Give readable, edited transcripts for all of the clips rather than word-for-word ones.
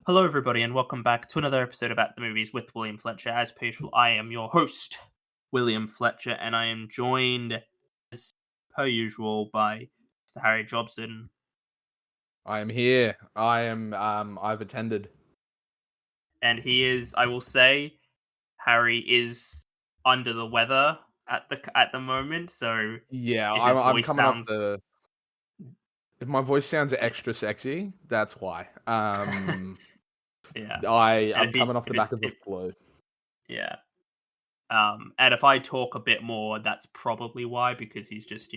Hello, everybody, and welcome back to another episode about the movies with William Fletcher. As per usual, I am your host, William Fletcher, and I am joined, as per usual, by Mr. Harry Jobson. I am here. I've attended. And he is, I will say, Harry is under the weather at the moment. So Yeah, if I'm his I'm voice coming off sounds, the. If my voice sounds yeah, extra sexy, that's why. yeah, and I'm coming off the back of the if flu. yeah, and if I talk a bit more, that's probably why, because he's just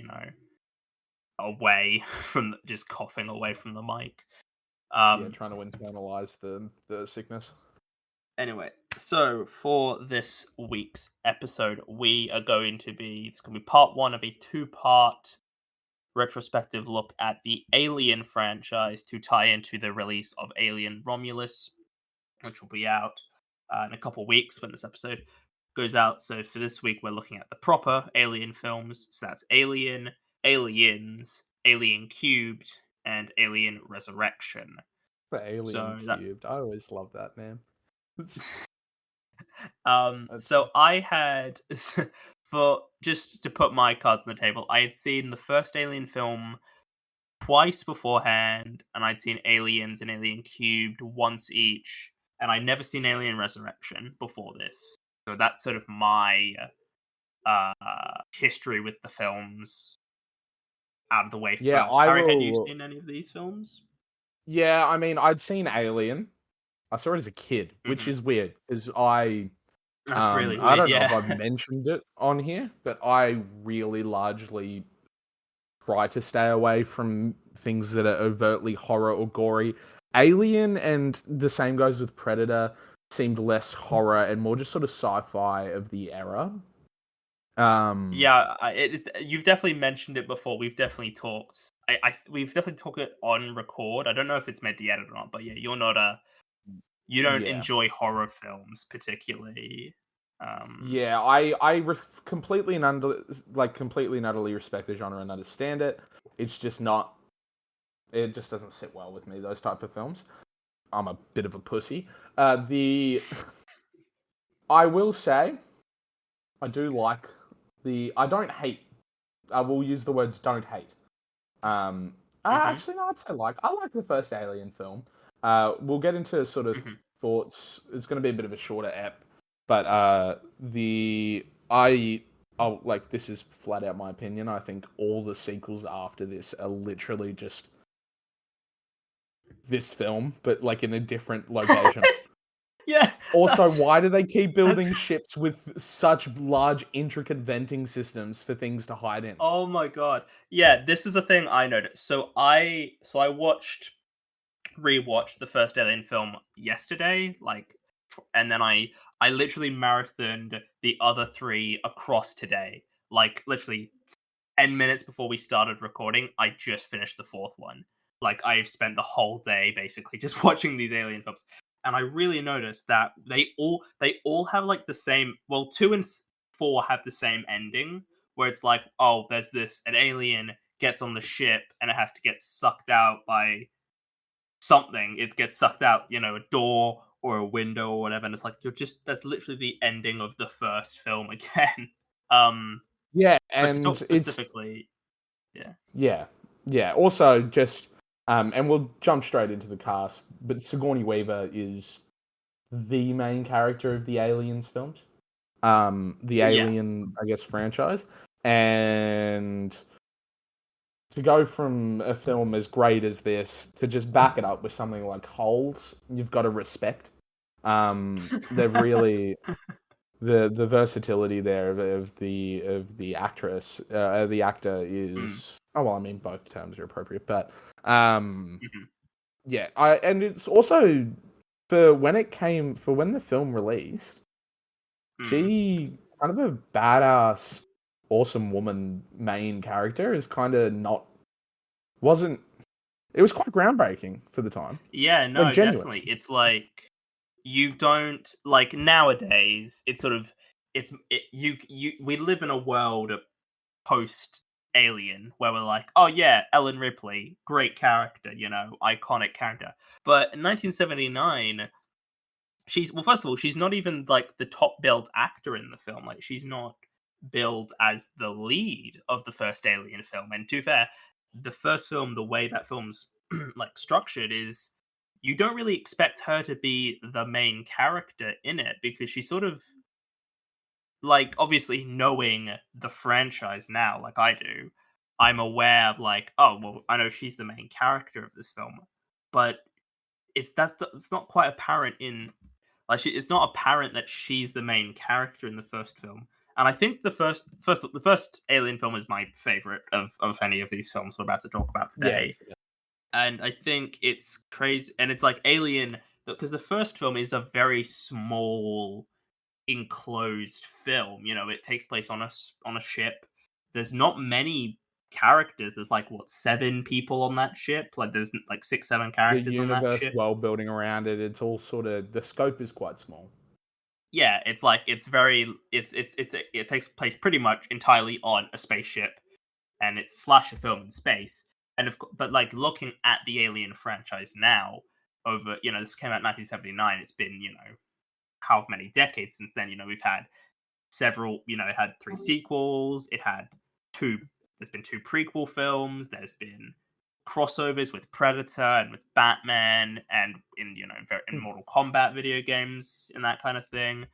away from just coughing away from the mic. Yeah, Um, trying to internalize the sickness. anyway, so for this week's episode, it's going to be part one of a two-part retrospective look at the Alien franchise to tie into the release of Alien Romulus, which will be out in a couple weeks when this episode goes out. So for this week, we're looking at the proper Alien films. So that's Alien, Aliens, Alien Cubed, and Alien Resurrection. The Alien So that Cubed. I always love that name. That's so just I had for just to put my cards on the table, I had seen the first Alien film twice beforehand, and I'd seen Aliens and Alien Cubed once each, and I'd never seen Alien Resurrection before this. So that's sort of my uh history with the films out of the way yeah. first. I Harry, had you will. seen any of these films? Yeah, I mean, I'd seen Alien. I saw it as a kid, which Hmm. is weird because I That's really I weird, don't know if yeah. I've mentioned it on here, but I really largely try to stay away from things that are overtly horror or gory. Alien, and the same goes with Predator, seemed less horror and more just sort of sci-fi of the era. Um, Yeah, it is. You've definitely mentioned it before. We've definitely talked. We've definitely talked it on record. I don't know if it's made the edit or not, but yeah, you don't yeah, enjoy horror films particularly. Um, yeah. Completely and completely and utterly respect the genre and understand it. It's just not. It just doesn't sit well with me. Those type of films. I'm a bit of a pussy. The I will say I do like the. I don't hate. I will use the words "don't hate." Um, mhm, actually, no, I'd say I like the first Alien film. We'll get into sort of mhm. thoughts. It's going to be a bit of a shorter ep, but oh, like this is flat out my opinion. I think all the sequels after this are literally just this film, but like in a different location. Yeah, Also, that's why do they keep that's. building ships with such large, intricate venting systems for things to hide in? Oh my god. Yeah, this is a thing I noticed. So I rewatched the first Alien film yesterday, and then I literally marathoned the other three across today. Like literally 10 minutes before we started recording, I just finished the fourth one. Like I've spent the whole day basically just watching these Alien films, and I really noticed that they all have like the same. Well, two and four have the same ending, where it's like, oh, there's this an alien gets on the ship and it has to get sucked out by something. It gets sucked out, a door or a window or whatever, and it's like that's literally the ending of the first film again. Um, Yeah, but to and talk specifically, yeah. yeah, yeah. Also, just and we'll jump straight into the cast. But Sigourney Weaver is the main character of the Aliens films, the Yeah. Alien, I guess, franchise, and to go from a film as great as this to just back it up with something like Holes, you've got to respect. They've really the versatility there of the actress, the actor Mm, is. Oh well, I mean both terms are appropriate, but um, mhm, yeah, and it's also for when the film released, mm. she kind of a badass, awesome woman main character is kind of not wasn't. It was quite groundbreaking for the time, Yeah, like no, genuine. definitely. It's like you don't like nowadays. It's sort of it's it, you we live in a world post Alien, where we're like, oh yeah, Ellen Ripley, great character, iconic character. But in 1979, first of all, she's not even like the top billed actor in the film. Like, she's not billed as the lead of the first Alien film. And to be fair, the first film, the way that film's like structured is you don't really expect her to be the main character in it, because she's sort of like, obviously, knowing the franchise now, like I do, I'm aware of like, oh well, I know she's the main character of this film, but it's not quite apparent in like it's not apparent that she's the main character in the first film. And I think the first Alien film is my favorite of any of these films we're about to talk about today. Yes. And I think it's crazy, and it's like Alien, because the first film is a very small enclosed film. It takes place on a ship. There's not many characters. There's like, what, 7 people on that ship? Like, there's like 6, 7 The characters on that universe, ship. world building around it, it's all sort of, the scope is quite small. Yeah, it's like, it takes place pretty much entirely on a spaceship, and it's a slasher film in space. But like, looking at the Alien franchise now, over, this came out in 1979. It's been, how many decades since then? We've had several, it had 3 sequels, there's been 2 prequel films, there's been crossovers with Predator and with Batman, and in Mortal Kombat video games and that kind of thing.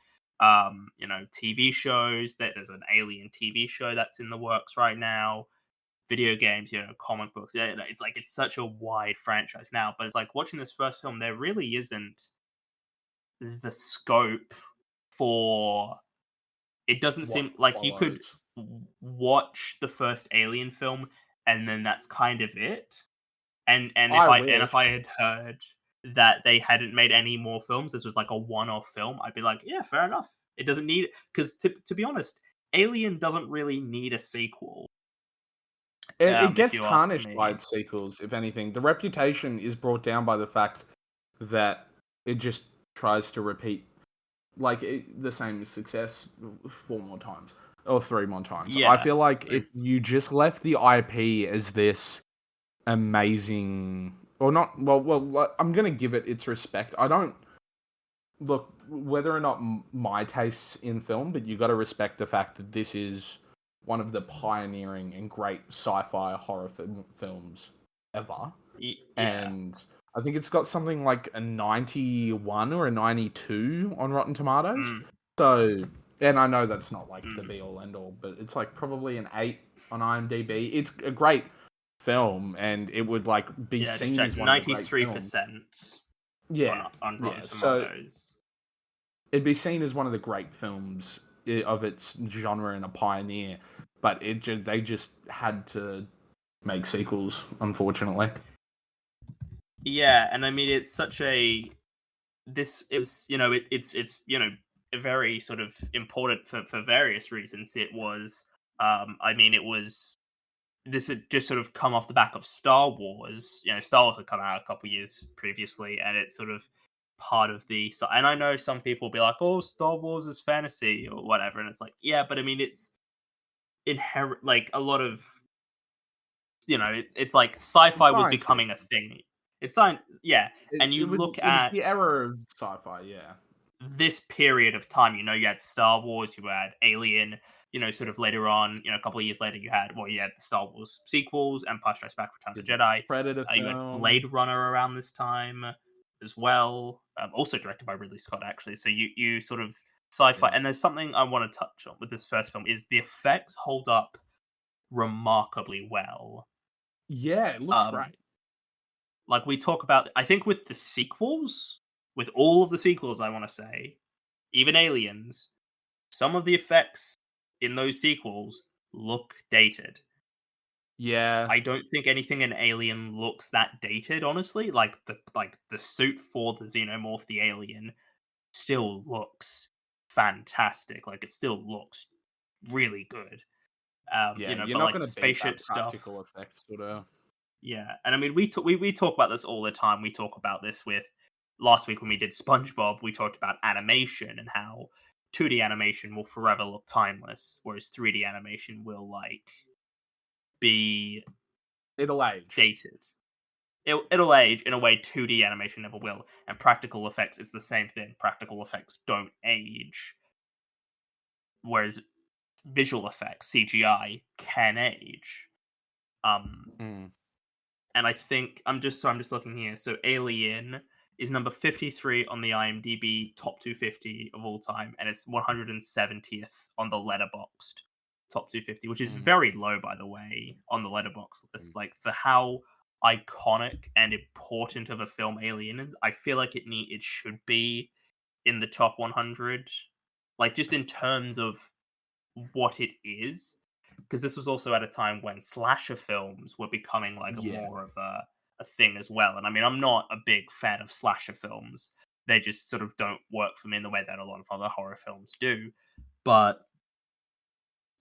TV shows, there's an Alien TV show that's in the works right now. Video games, comic books. Yeah, it's like, it's such a wide franchise now. But it's like, watching this first film, there really isn't the scope for it. Doesn't What seem like you could follows? watch the first Alien film and then that's kind of it. And I if wish. I had heard that they hadn't made any more films, this was like a one-off film, I'd be like, yeah, fair enough. It doesn't need, because to be honest, Alien doesn't really need a sequel. It If gets you ask tarnished by me. its sequels, if anything. The reputation is brought down by the fact that it just tries to repeat the same success 4 more times or 3 more times. I Yeah, feel like if you just left the IP as this amazing, or not, I'm gonna give it its respect. I don't look whether or not my tastes in film, but you got to respect the fact that this is one of the pioneering and great sci-fi horror films ever. yeah. And I think it's got something like a 91 or a 92 on Rotten Tomatoes. Mm, So, and I know that's not like the mm. be all end all, but it's like probably an 8 on IMDb. It's a great film, and it would like be Yeah, just seen check, as one of the great films. 93% Yeah, on Rotten So Tomatoes. it'd be seen as one of the great films of its genre and a pioneer, but they just had to make sequels, unfortunately. Yeah, and I mean, it's such a this is it's very sort of important for various reasons. It was I mean, it was this had just sort of come off the back of Star Wars. Star Wars had come out a couple years previously, and it's sort of part of the. So, and I know some people will be like, "Oh, Star Wars is fantasy or whatever," and it's like, yeah, but I mean, it's inherent. Like, a lot of it's like It's sci-fi was science becoming a fiction. thing. It's science, yeah. And you look It was at the era of sci-fi, yeah. this period of time, you had Star Wars, you had Alien, sort of later on, a couple of years later, you had the Star Wars sequels, Empire Strikes Back, Return of the Jedi. Predator You had film. Blade Runner around this time as well, also directed by Ridley Scott, actually. So you sort of sci-fi, Yeah. and there's something I want to touch on with this first film is the effects hold up remarkably well. Yeah, it looks Um, great. like we talk about, I think with the sequels, with all of the sequels, I want to say, even Aliens, some of the effects in those sequels look dated. Yeah. I don't think anything in Alien looks that dated, honestly. Like the suit for the xenomorph, the alien, still looks fantastic. Like, it still looks really good. Yeah, you're But not like going the to beat that spaceship stuff, practical effects sort of. yeah. And I mean, we talk about this all the time. We talk about this with last week when we did SpongeBob. We talked about animation and how 2D animation will forever look timeless, whereas 3D animation will, like, be It'll age. dated. It'll age in a way 2D animation never will, and practical effects is the same thing. Practical effects don't age, whereas visual effects (CGI) can age. Mm. And I think I'm just looking here. So Alien is number 53 on the IMDb top 250 of all time, and it's 170th on the Letterboxd top 250, which is very low, by the way, on the Letterboxd list. Like, for how iconic and important of a film Alien is, I feel like it should be in the top 100. Like, just in terms of what it is, because this was also at a time when slasher films were becoming like more of a thing as well. And I mean, I'm not a big fan of slasher films. They just sort of don't work for me in the way that a lot of other horror films do. But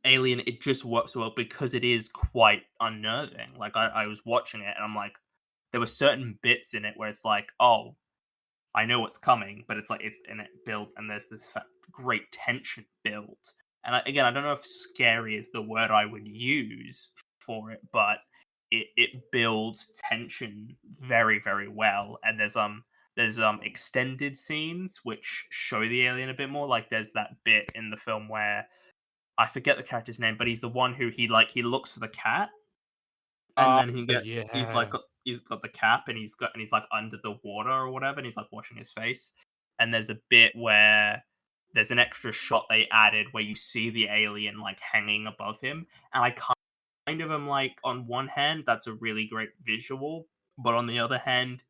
Alien, it just works well because it is quite unnerving. Like, I was watching it and I'm like, there were certain bits in it where it's like, oh, I know what's coming, but it's like it's and it builds, and there's this great tension built. And again, I don't know if scary is the word I would use for it, but it builds tension very, very well. And there's extended scenes which show the alien a bit more. Like, there's that bit in the film where I forget the character's name, but he's the one who he looks for the cat, and then he's got the cap, and he's like under the water or whatever, and he's like washing his face. And there's a bit where there's an extra shot they added where you see the alien like hanging above him, and I kind of am like, on one hand, that's a really great visual, but on the other hand,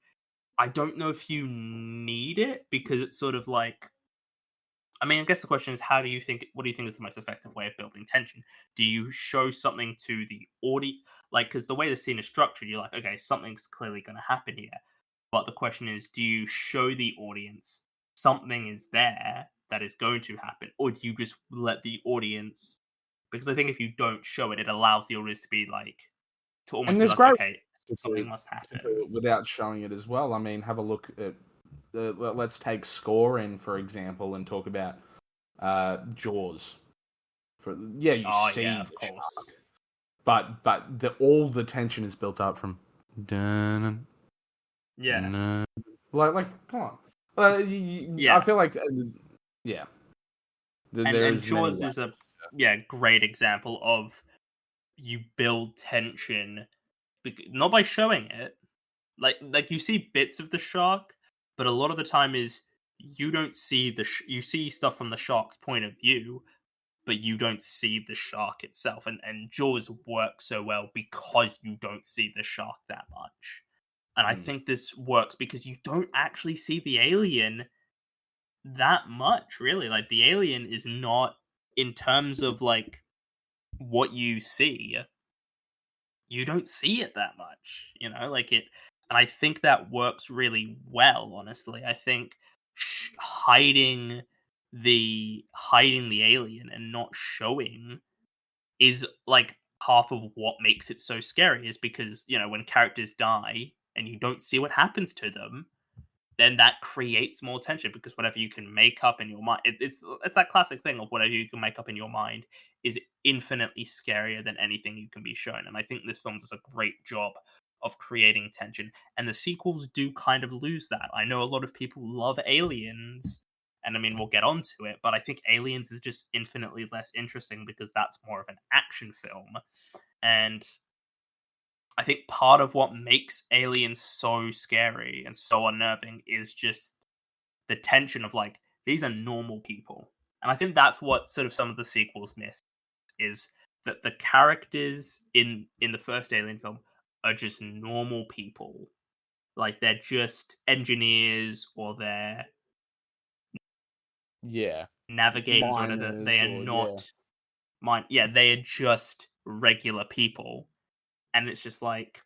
I don't know if you need it, because it's sort of like, I mean, I guess the question is, what do you think is the most effective way of building tension? Do you show something to the audience? Like, because the way the scene is structured, you're like, okay, something's clearly going to happen here. But the question is, do you show the audience something is there that is going to happen? Or do you just let the audience, because I think if you don't show it, it allows the audience to be like, to almost And be there's like, great okay, something must to happen. do it without showing it as well. I mean, have a look at let's take scoring, for example, and talk about Jaws. You see Of the course. shark, but all the tension is built up from dun, Yeah. dun, come on. Yeah. I feel like yeah, And there's many Jaws ways. is a great example of, you build tension not by showing it. Like you see bits of the shark, but a lot of the time is you don't see you see stuff from the shark's point of view, but you don't see the shark itself. And Jaws works so well because you don't see the shark that much. And I think this works because you don't actually see the alien that much, really. Like, the alien is not, in terms of like what you see, you don't see it that much, like it. And I think that works really well, honestly. I think hiding the alien and not showing is like half of what makes it so scary, is because, when characters die and you don't see what happens to them, then that creates more tension, because whatever you can make up in your mind, it's that classic thing of whatever you can make up in your mind is infinitely scarier than anything you can be shown. And I think this film does a great job of creating tension, and the sequels do kind of lose that. I know a lot of people love Aliens, and I mean, we'll get onto it, but I think Aliens is just infinitely less interesting because that's more of an action film. And I think part of what makes Aliens so scary and so unnerving is just the tension of like, these are normal people. And I think that's what sort of some of the sequels miss, is that the characters in the first Alien film are just normal people. Like, they're just engineers, or they're Yeah, navigators, or whatever. They miners are or yeah. not they are just regular people. And it's just like,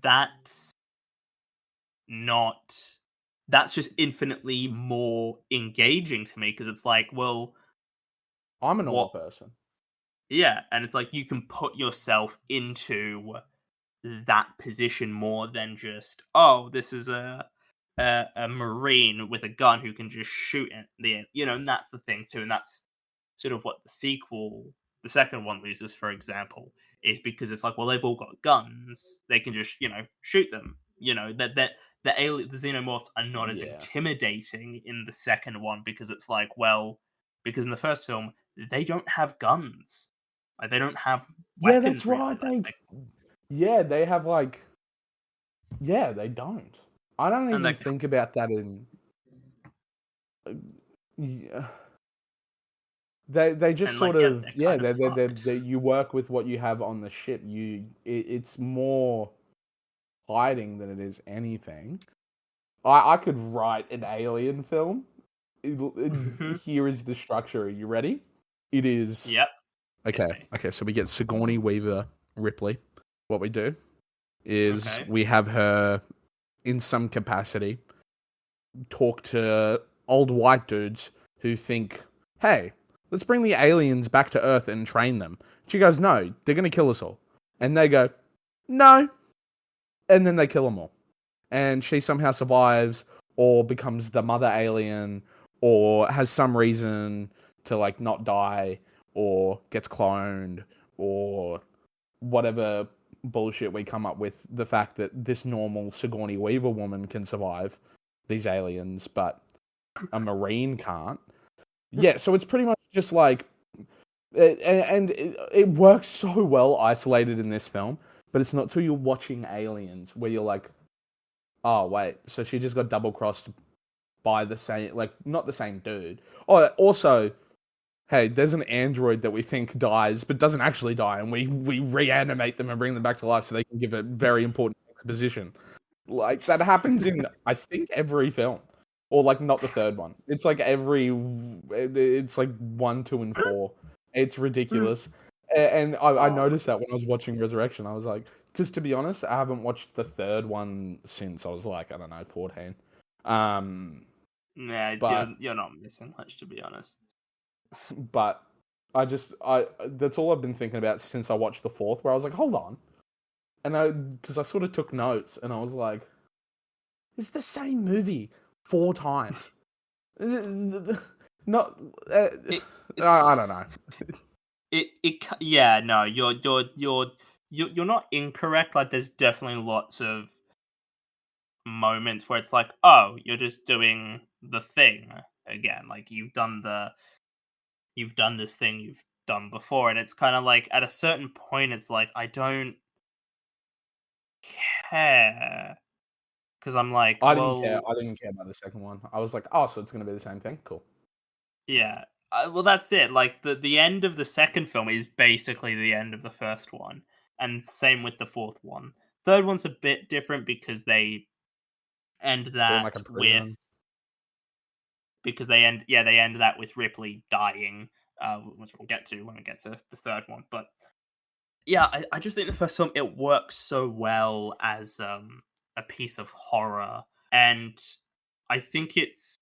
that's not that's just infinitely more engaging to me, because it's like, well, I'm a normal what person. yeah, and it's like you can put yourself into that position more than just, oh, this is a marine with a gun who can just shoot at and that's the thing too. And that's sort of what the second one loses, for example, is because it's like, well, they've all got guns, they can just shoot them. The xenomorphs are not as Yeah. intimidating in the second one because it's like, well, because in the first film they don't have guns, like they don't have Yeah, that's weapons really. right. Like, They have like, yeah, they don't. I don't and even they're think about that in. Yeah. They just and sort like, yeah, of, they're yeah, kind of fucked. you work with what you have on the ship. It's more hiding than it is anything. I could write an alien film. Here is the structure. Are you ready? It is Yep. Hit okay. me. Okay, so we get Sigourney Weaver Ripley. What we do is Okay. we have her in some capacity talk to old white dudes who think, hey, let's bring the aliens back to Earth and train them. She goes, no, they're going to kill us all. And they go, no. And then they kill them all. And she somehow survives or becomes the mother alien or has some reason to like not die or gets cloned or whatever bullshit we come up with. The fact that this normal Sigourney Weaver woman can survive these aliens, but a Marine can't. Yeah, so it's pretty much just like, and it works so well isolated in this film, but it's not till you're watching Aliens where you're like, oh wait, so she just got double crossed by the same, like not the same dude. Oh, also, hey, there's an android that we think dies but doesn't actually die, and we reanimate them and bring them back to life so they can give a very important exposition. Like that happens in I think every film, or like not the third one. It's like it's like 1, 2, and 4. It's ridiculous, and I Oh, noticed that when I was watching Resurrection. I was like, because to be honest, I haven't watched the third one since I was like, I don't know, 14. Um, yeah, but you're not missing much, to be honest. but I that's all I've been thinking about since I watched the fourth, where I was like, hold on, and because I sort of took notes, and I was like, it's the same movie 4 times. Not, It I it's don't know. yeah, no, you're not incorrect. Like, there's definitely lots of moments where it's like, oh, you're just doing the thing again. Like, you've done this thing you've done before, and it's kind of like at a certain point, it's like I don't care because I'm like, I didn't care. well, I didn't care about the second one. I was like, oh, so it's gonna be the same thing. Cool. yeah. Well, that's it. Like the end of the second film is basically the end of the first one, and same with the fourth one. Third one's a bit different because they end They're in like that a with prison. they end that with Ripley dying, which we'll get to when we get to the third one. But yeah, I just think the first film it works so well as a piece of horror, and I think it's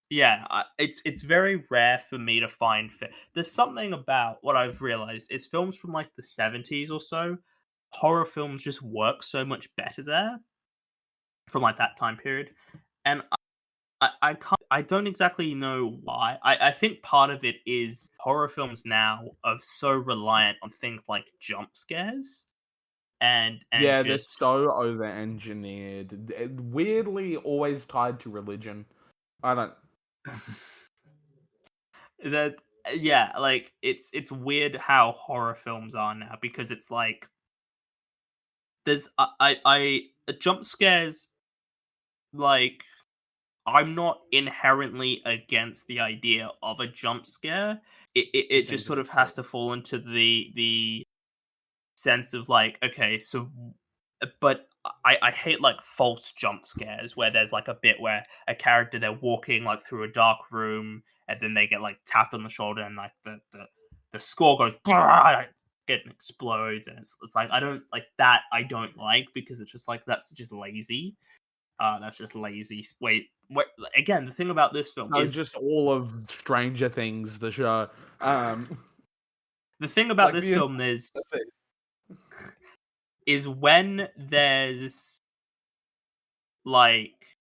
very rare for me to find. There's something about what I've realized. It's films from like the 70s or so. Horror films just work so much better there from like that time period, and I don't exactly know why. I think part of it is horror films now are so reliant on things like jump scares and Yeah, they're just so over engineered. Weirdly, always tied to religion. I don't. that yeah, like it's weird how horror films are now because it's like there's jump scares, like I'm not inherently against the idea of a jump scare. It Just seems just a sort bit of has silly. to fall into the sense of like, okay, so but I hate like false jump scares where there's like a bit where a character they're walking like through a dark room and then they get like tapped on the shoulder and like the score goes it explodes and it's like I don't like that. I don't like because it's just like that's just lazy. That's just lazy. Wait, again, the thing about this film So is just all of Stranger Things, the show. Um, the thing about like this the film is when there's like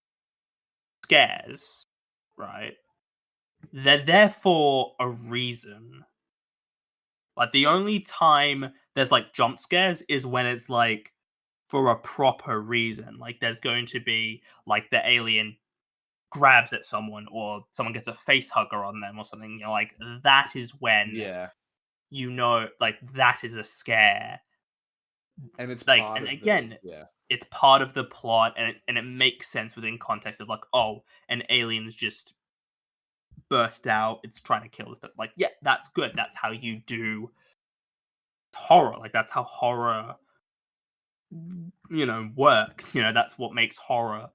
scares, right? They're there for a reason. Like the only time there's like jump scares is when it's like for a proper reason. Like there's going to be like the alien grabs at someone or someone gets a face hugger on them or something. You know, like that is when Yeah, you know, like that is a scare. and it's Like, part and of the again, yeah. it's part of the plot, and it makes sense within context of like, oh, an alien's just burst out. It's trying to kill this person. Like, yeah, that's good. That's how you do horror. Like, that's how horror, works. That's what makes horror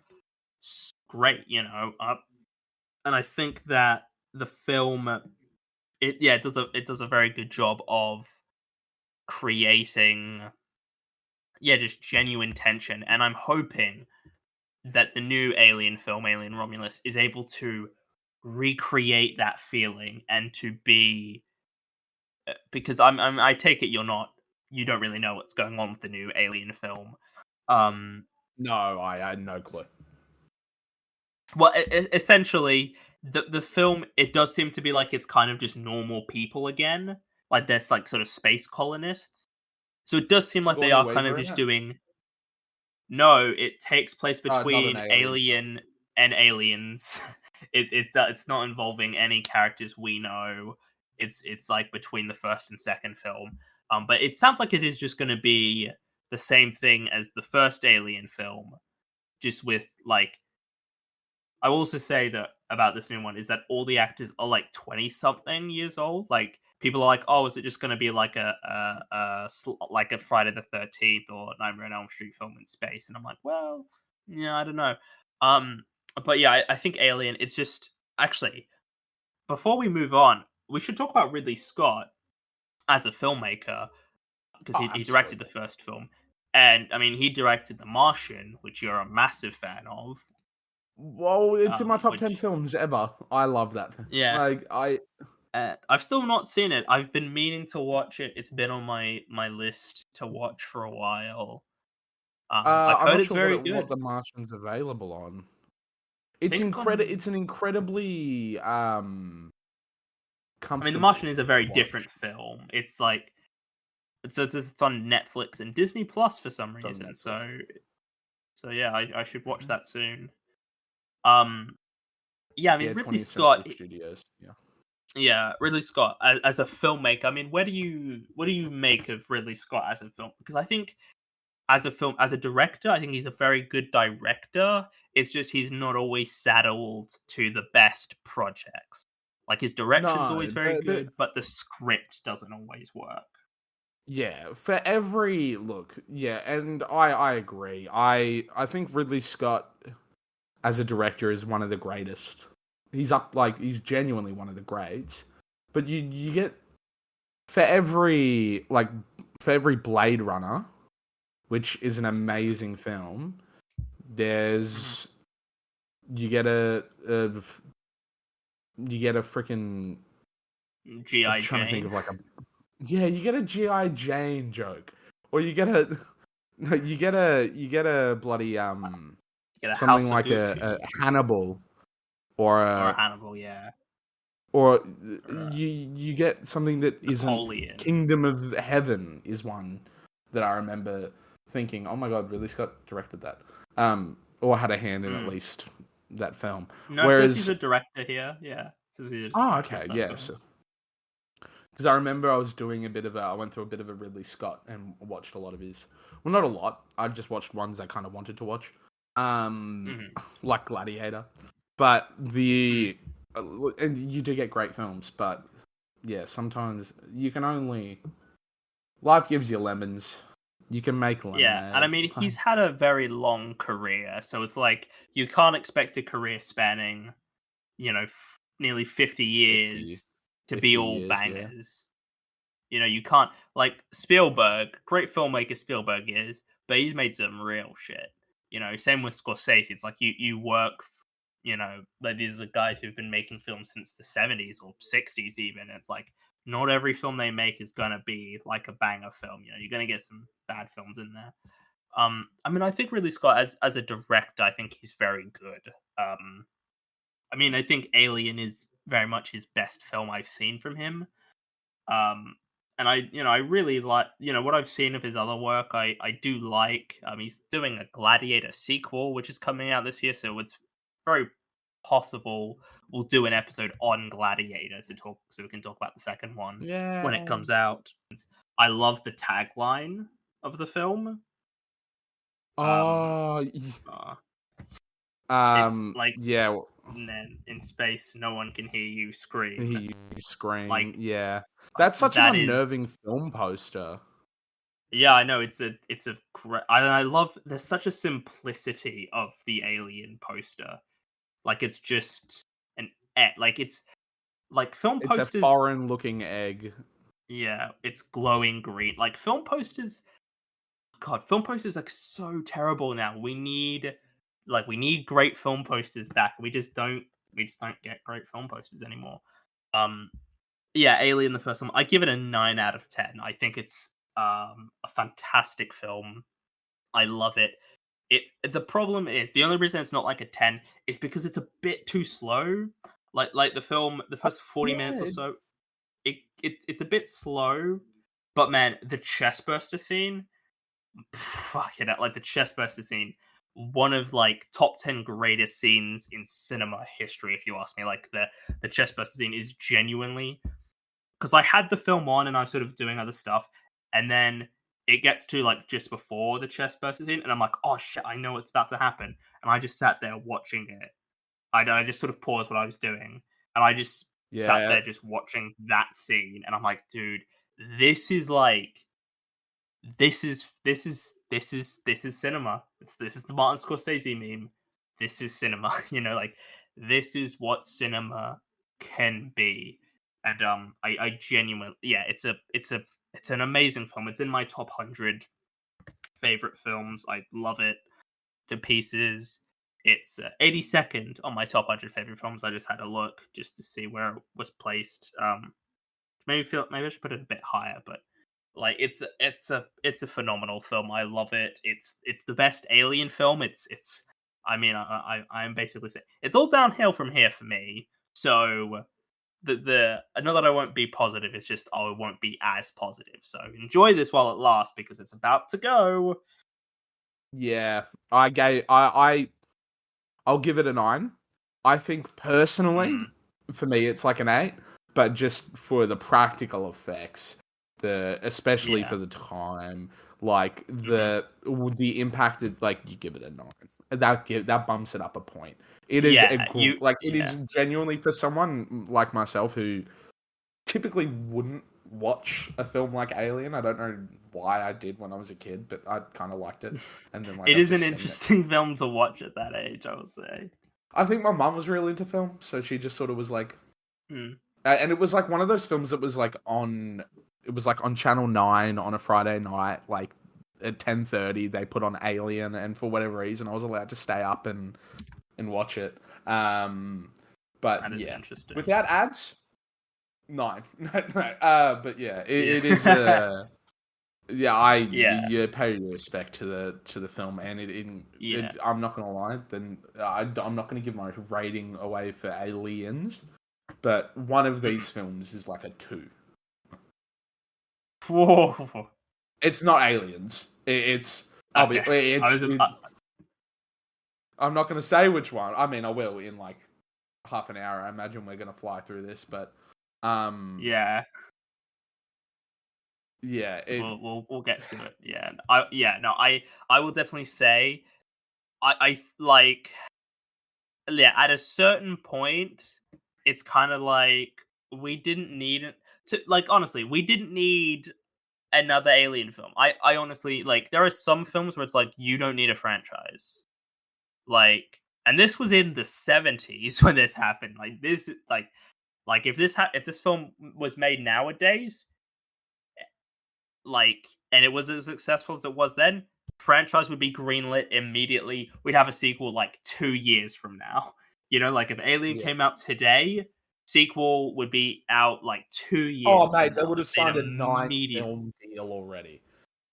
great. And I think that the film, it does a very good job of creating, just genuine tension. And I'm hoping that the new Alien film, Alien Romulus, is able to recreate that feeling and to be because I take it you don't really know what's going on with the new Alien film. Um, No, I had no clue. well, essentially, the film it does seem to be like it's kind of just normal people again, like there's like sort of space colonists. So it does seem like they Sigourney are kind of Weaver in just it? doing. No, it takes place Not an between alien film. Alien and Aliens. It's not involving any characters we know. It's like between the first and second film. But it sounds like it is just going to be the same thing as the first Alien film, just with like. I will also say that about this new one is that all the actors are like 20 something years old. Like people are like, oh, is it just going to be like like a Friday the 13th or Nightmare on Elm Street film in space? And I'm like, well, yeah, I don't know. Um, but yeah, I think Alien. It's just actually before we move on, we should talk about Ridley Scott as a filmmaker because Oh, he directed the absolutely. first film, and I mean he directed The Martian, which you're a massive fan of. Well, it's in my top 10 Which films ever. I love that. yeah, Like, I've still not seen it. I've been meaning to watch it. It's been on my list to watch for a while. I've I'm heard not it's sure very what good. the Martian's available on. I think it's on. It's an incredibly I mean, The comfortable Martian is a very watch. different film. It's like it's on Netflix and Disney Plus for some It's on reason. Netflix. So yeah, I should watch that soon. Um, yeah, I mean Yeah, Ridley 20th Scott. Century Studios. Yeah. Yeah, Ridley Scott as a filmmaker. I mean, what do you make of Ridley Scott as a film? Because I think as a director, I think he's a very good director. It's just he's not always saddled to the best projects. Like his direction's No, always very good, but the script doesn't always work. yeah, for every look, yeah, and I agree. I think Ridley Scott as a director is one of the greatest. He's genuinely one of the greats. But you get for every like for every Blade Runner, which is an amazing film, Mhm. there's you get a you get a freaking I'm G.I. trying to think Jane. of like a yeah, you get a GI Jane joke, or you get a no, you get a bloody Get a something House of like Gucci a Hannibal or or a a Hannibal, yeah, or or a you get something that isn't Napoleon. Kingdom of Heaven is one that I remember thinking, oh my god, Ridley Scott directed that, or had a hand in at Mm. least that film. No, it says he's Whereas, a director here. Yeah, it says he's a oh director of okay, that yes, film. because I remember I went through a bit of a Ridley Scott and watched a lot of his. Well, not a lot. I just watched ones I kind of wanted to watch, Hmm. like Gladiator. But Mm. and you do get great films, but yeah, sometimes you can only life gives you lemons. You can make Yeah, and I lemonade. mean he's had a very long career, so it's like you can't expect a career spanning, nearly 50 50, years to be 50 all years, yeah. bangers. You can't like Spielberg, great filmmaker Spielberg is, but he's made some real shit. Same with Scorsese. It's like you work, like these are guys who've been making films since the 70s or 60s even. It's like not every film they make is gonna be like a banger film. You're gonna get some bad films in there. I mean, I think Ridley Scott as a director, I think he's very good. I mean, I think Alien is very much his best film I've seen from him. Um, and I really like, what I've seen of his other work. I do like. He's doing a Gladiator sequel, which is coming out this year, so it's very possible we'll do an episode on Gladiator so we can talk about the second one when it Yeah. comes out. I love the tagline of the film. Um, Oh, uh, it's like, yeah. and then in space, no one can hear you scream. He scream. Like, Yeah, that's such an that is, unnerving film poster. yeah, I know it's a great. I love. There's such a simplicity of the Alien poster. Like it's just like it's like film It's a posters. foreign-looking egg. Yeah, it's glowing green. Like film posters. God, film posters are so terrible now. We need great film posters back. We just don't get great film posters anymore. Um, yeah, Alien the first one. I give it a 9 out of 10. I think it's a fantastic film. I love it. The problem is the only reason it's not like a 10 is because it's a bit too slow. Like the film, the first 40 minutes or Yeah, so, it's a bit slow. But man, the chestburster scene, fuck it, like the chestburster scene, one of like top 10 greatest scenes in cinema history. If you ask me, like the chestburster scene is genuinely, because I had the film on and I'm sort of doing other stuff, and then it gets to like just before the chest bursts in, and I'm like, oh shit, I know what's about to happen, and I just sat there watching it. I just sort of paused what I was doing, and I just sat yeah. there just watching that scene, and I'm like, dude, this is like, this is cinema. This is the Martin Scorsese meme. This is cinema. Like this is what cinema can be. And I genuinely, yeah, it's an amazing film. It's in my top 100 favorite films. I love it to pieces. It's 82nd on my top 100 favorite films. I just had a look just to see where it was placed. Maybe I should put it a bit higher, but like it's a phenomenal film. I love it. It's the best Alien film. It's I mean I'm basically saying it's all downhill from here for me. So I know that I won't be positive. It's just I won't be as positive. So enjoy this while it lasts because it's about to go. Yeah, I'll give it a 9. I think personally, Mm, for me, it's like an 8, but just for the practical effects, especially yeah. for the time, like Hmm. the impact of, like, you give it a 9. That bumps it up a point. It is Yeah. it is Yeah. genuinely for someone like myself who typically wouldn't watch a film like Alien. I don't know why I did when I was a kid, but I kind of liked it. And then, like, It I've is an just seen it. interesting film to watch at that age, I would say. I think my mum was really into film, so she just sort of was like, Hmm. and it was like one of those films that was like on, it was like on Channel 9 on a Friday night, like at 10:30 they put on Alien, and for whatever reason I was allowed to stay up and watch it. But That is yeah, interesting. without ads, 9. No, no. But yeah, it is Yeah. a. Yeah, I Yeah. you pay respect to the film, and Yeah. I'm not gonna lie. Then I'm not gonna give my rating away for Aliens, but one of Mm. these films is like a 2. Whoa. It's not Aliens. It's Okay. I it's was. I'm not gonna say which one. I mean, I will in like half an hour. I imagine we're gonna fly through this, but um, Yeah. yeah, We'll get to it. Yeah. I will definitely say I like, yeah, at a certain point it's kind of like we didn't need it to, like, honestly, we didn't need another Alien film. I honestly, like, there are some films where it's like you don't need a franchise. Like, and this was in the 70s when this happened. Like this, like if this film was made nowadays, like, and it was as successful as it was then, franchise would be greenlit immediately. We'd have a sequel like 2 years from now. Like if Alien yeah. came out today, sequel would be out like 2 years Oh, from mate, they now. would Like have they'd signed a 9 immediate, film deal already.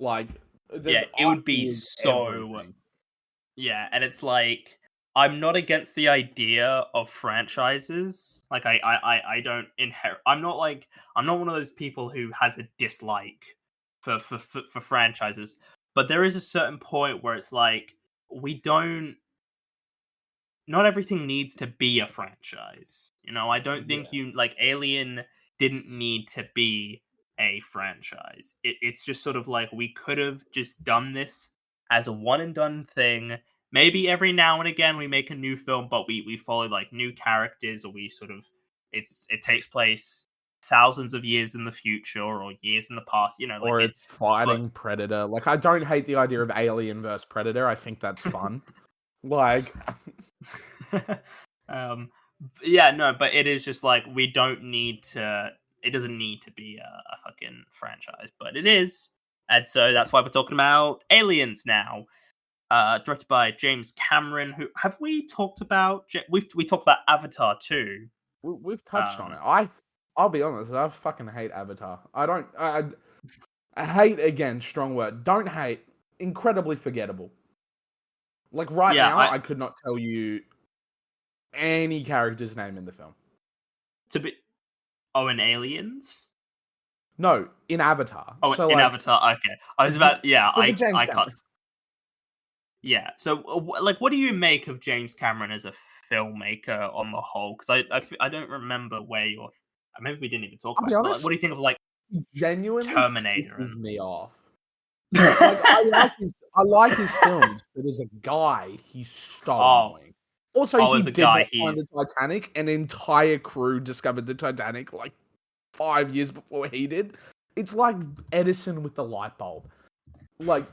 Like the yeah, it would IP be is so, everything. yeah, and it's like I'm not against the idea of franchises. Like I don't inherit. I'm not one of those people who has a dislike for franchises. But there is a certain point where it's like we don't. Not everything needs to be a franchise. You know, I don't Yeah. think you like Alien didn't need to be a franchise. It's just sort of like we could have just done this as a one and done thing. Maybe every now and again we make a new film, but we follow like new characters, or we sort of it takes place thousands of years in the future or years in the past. You know, like Or it. it's But fighting Predator. Like, I don't hate the idea of Alien versus Predator. I think that's fun. Like, um, yeah, no, but it is just like we don't need to. It doesn't need to be a fucking franchise, but it is, and so that's why we're talking about Aliens now. Directed by James Cameron. Who have we talked about? We talked about Avatar too. we've touched on Um, it. I'll be honest. I fucking hate Avatar. I don't. I hate, again, strong word. Don't hate. Incredibly forgettable. Like, right yeah, now, I I could not tell you any character's name in the film. to be. Oh, and Aliens. No, in Avatar. Oh, So, in like, Avatar. Okay, I was about. Yeah, for the James I can't. Cameron. Yeah. So, like, what do you make of James Cameron as a filmmaker on the whole? Because I don't remember where you're. Maybe we didn't even talk I'll about be it. But like, honest, what do you think of like he genuinely Terminator pisses me off. and? Like, I like his films, but as a guy, he's so Oh, annoying. Also, oh, he as a did guy, not find he's the Titanic. An entire crew discovered the Titanic like 5 years before he did. It's like Edison with the light bulb. Like,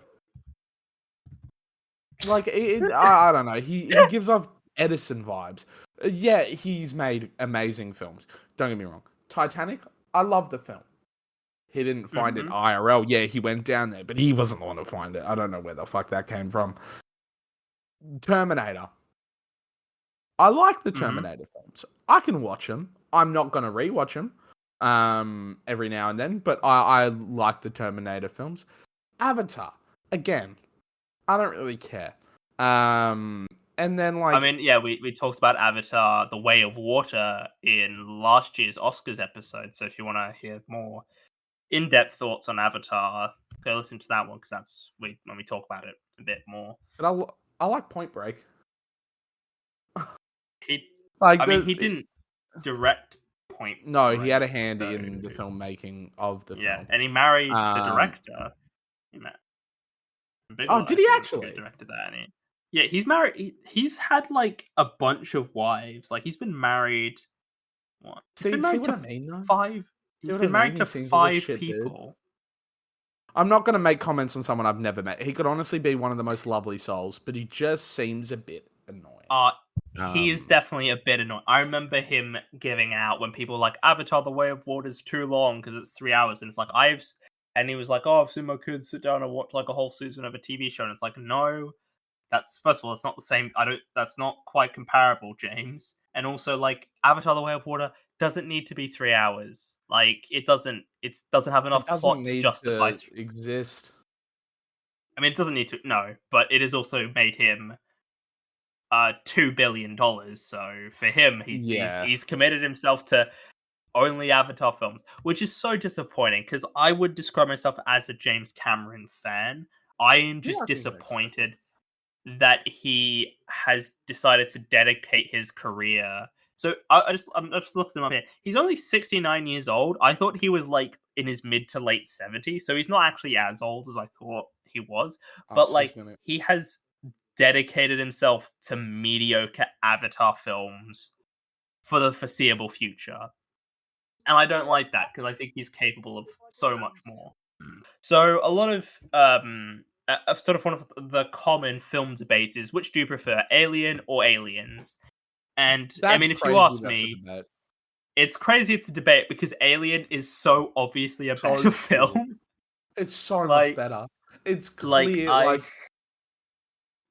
I don't know. He gives off Edison vibes. Yeah, he's made amazing films. Don't get me wrong. Titanic, I love the film. He didn't find it hmm IRL. Yeah, he went down there, but he wasn't the one to find it. I don't know where the fuck that came from. Terminator. I like the hmm Terminator films. I can watch them. I'm not going to rewatch them every now and then, but I like the Terminator films. Avatar. Again, I don't really care. And then, I like, mean, yeah, we talked about Avatar: The Way of Water in last year's Oscars episode. So if you want to hear more in-depth thoughts on Avatar, go listen to that one because that's when we talk about it a bit more. but I like Point Break. He, Like, I mean, he didn't direct Point no, he had a Break hand though. in the filmmaking of the Yeah, film. and he married the Um, director. He met oh, Bigelow, did I he think, who actually? directed that. Yeah, he's married. He's had like a bunch of wives. Like he's been married. What? He's been See married what to I mean, though? five. See He's what I been mean? married He to seems like a five shit dude. people. I'm not going to make comments on someone I've never met. He could honestly be one of the most lovely souls, but he just seems a bit annoying. Uh he is Um, definitely a bit annoying. I remember him giving out when people were like Avatar: The Way of Water is too long because it's 3 hours, and it's like and he was like, "Oh, I've seen my kids sit down and watch like a whole season of a TV show," and it's like, no, that's first of all, it's not the same. I don't. That's not quite comparable, James. And also, like Avatar: The Way of Water doesn't need to be 3 hours. Like it doesn't. It doesn't have it enough doesn't plot to need justify. to exist. I mean, it doesn't need to. No, but it has also made him $2 billion. So for him, Yeah. he's committed himself to only Avatar films, which is so disappointing because I would describe myself as a James Cameron fan. I am Yeah, just I can respect it. disappointed that he has decided to dedicate his career. So I'm just looking him up here. He's only 69 years old. I thought he was like in his mid to late 70s, so he's not actually as old as I thought he was. I But was just like going to. he has dedicated himself to mediocre Avatar films for the foreseeable future. And I don't like that because I think he's capable of so much more. So a lot of sort of one of the common film debates is which do you prefer, Alien or Aliens? And I That's mean, if you crazy. ask That's a me, debate. it's crazy it's a debate because Alien is so obviously a better So cool. film. It's so much like, better. It's like clear. I Like,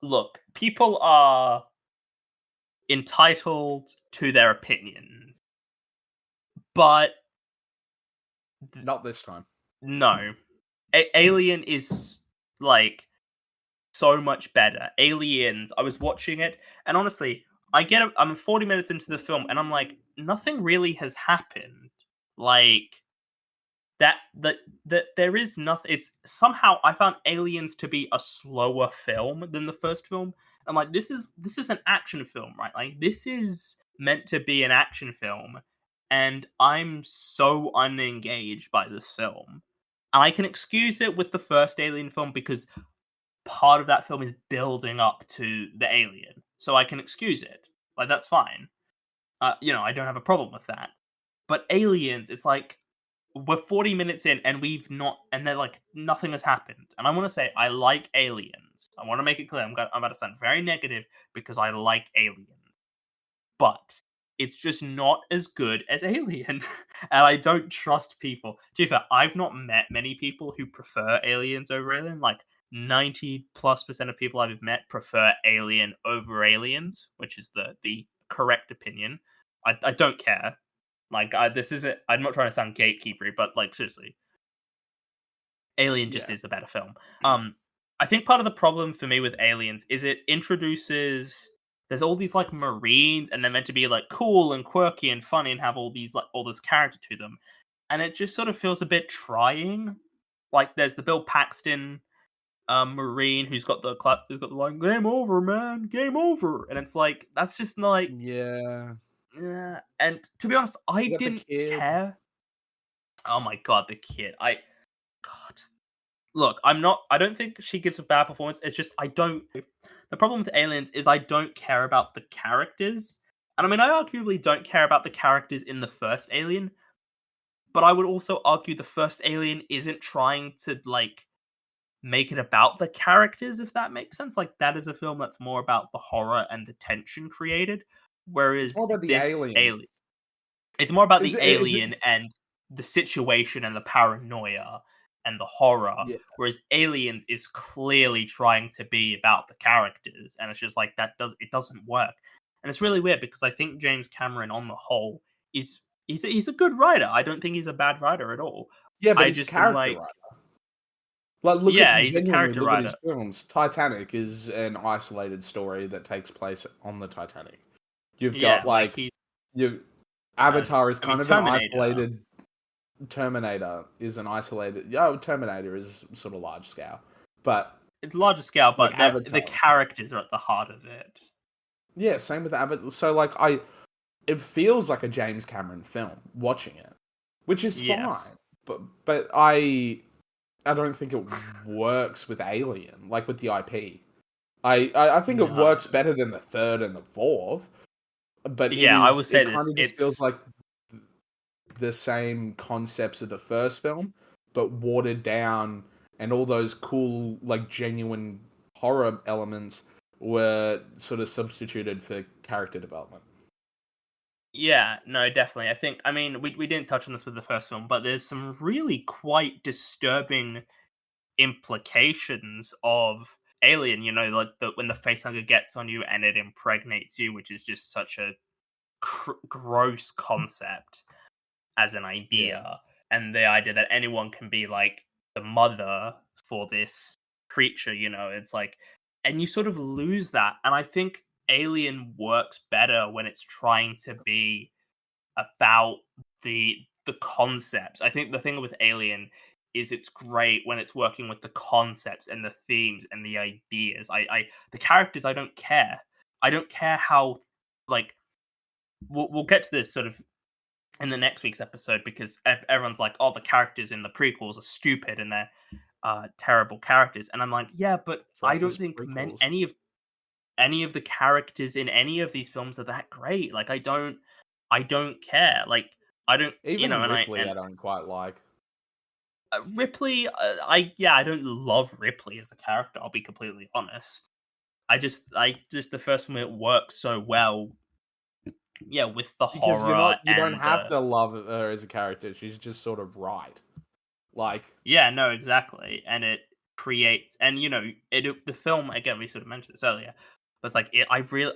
look, people are entitled to their opinions, but not this time. no, Alien is like so much better. Aliens, I was watching it, and honestly, I'm 40 minutes into the film, and I'm like, nothing really has happened. Like that there is nothing. It's somehow I found Aliens to be a slower film than the first film. I'm like, this is an action film, right? Like this is meant to be an action film, and I'm so unengaged by this film. And I can excuse it with the first Alien film because part of that film is building up to the alien, so I can excuse it. Like that's fine. I don't have a problem with that. But Aliens, it's like we're 40 minutes in and we've not, and they're like nothing has happened. And I want to say I like Aliens. I want to make it clear. I'm about to sound very negative because I like Aliens, but it's just not as good as Alien, and I don't trust people. To be fair, I've not met many people who prefer Aliens over Alien. Like 90+% of people I've met prefer Alien over Aliens, which is the correct opinion. I don't care. Like this isn't. I'm not trying to sound gatekeepery, but like seriously, Alien just Yeah. is a better film. I think part of the problem for me with Aliens is it introduces. There's all these like Marines, and they're meant to be like cool and quirky and funny, and have all this character to them, and it just sort of feels a bit trying. Like there's the Bill Paxton Marine who's got the line "Game over, man, game over," and it's like that's just like Yeah. yeah. And to be honest, I You got the didn't kid. care. Oh my god, the kid! God. Look, I don't think she gives a bad performance. It's just I don't. The problem with Aliens is I don't care about the characters, and I mean I arguably don't care about the characters in the first Alien, but I would also argue the first Alien isn't trying to like make it about the characters, if that makes sense. Like that is a film that's more about the horror and the tension created, It's more whereas about the this alien. Alien, it's more about It's the alien and the situation and the paranoia and the horror, yeah. whereas Aliens is clearly trying to be about the characters, and it's just like it doesn't work. And it's really weird because I think James Cameron on the whole is he's a good writer. I don't think he's a bad writer at all. Yeah, but I he's a just am character like, writer. Like, yeah, he's a genuinely character look at writer. his films. Titanic is an isolated story that takes place on the Titanic. You've Yeah, got like like you Avatar is I mean kind of an Terminator. isolated. Terminator is an isolated. Yeah, Terminator is sort of large scale, but It's larger scale, like but the Avatar. characters are at the heart of it. Yeah, same with Avatar. So like it feels like a James Cameron film watching it, which is fine. Yes. But I don't think it works with Alien, like with the IP. I think it No. works better than the third and the fourth, but Yeah, I would say it this. kind of just feels It's like the same concepts of the first film, but watered down, and all those cool, like genuine horror elements were sort of substituted for character development. yeah, no, definitely. I mean, we didn't touch on this with the first film, but there's some really quite disturbing implications of Alien. You know, like when the facehugger gets on you and it impregnates you, which is just such a gross concept as an Yeah. idea, and the idea that anyone can be like the mother for this creature, it's like, and you sort of lose that. And I think Alien works better when it's trying to be about the concepts. I think the thing with Alien is it's great when it's working with the concepts and the themes and the ideas. The characters, I don't care how, like, we'll get to this sort of in the next week's episode because everyone's like, "Oh, the characters in the prequels are stupid and they're terrible characters," and I'm like, "Yeah, but I Right, don't there's think prequels. any of the characters in any of these films are that great. Like, I don't care. Like, I don't, Even and Ripley, I don't quite like. Ripley, I don't love Ripley as a character. I'll be completely honest. I just the first film it works so well. Yeah, with the Because horror you don't and have the to love her as a character. She's just sort of right. Like, yeah, no, exactly, and it creates, and the film again. We sort of mentioned this earlier, but it's like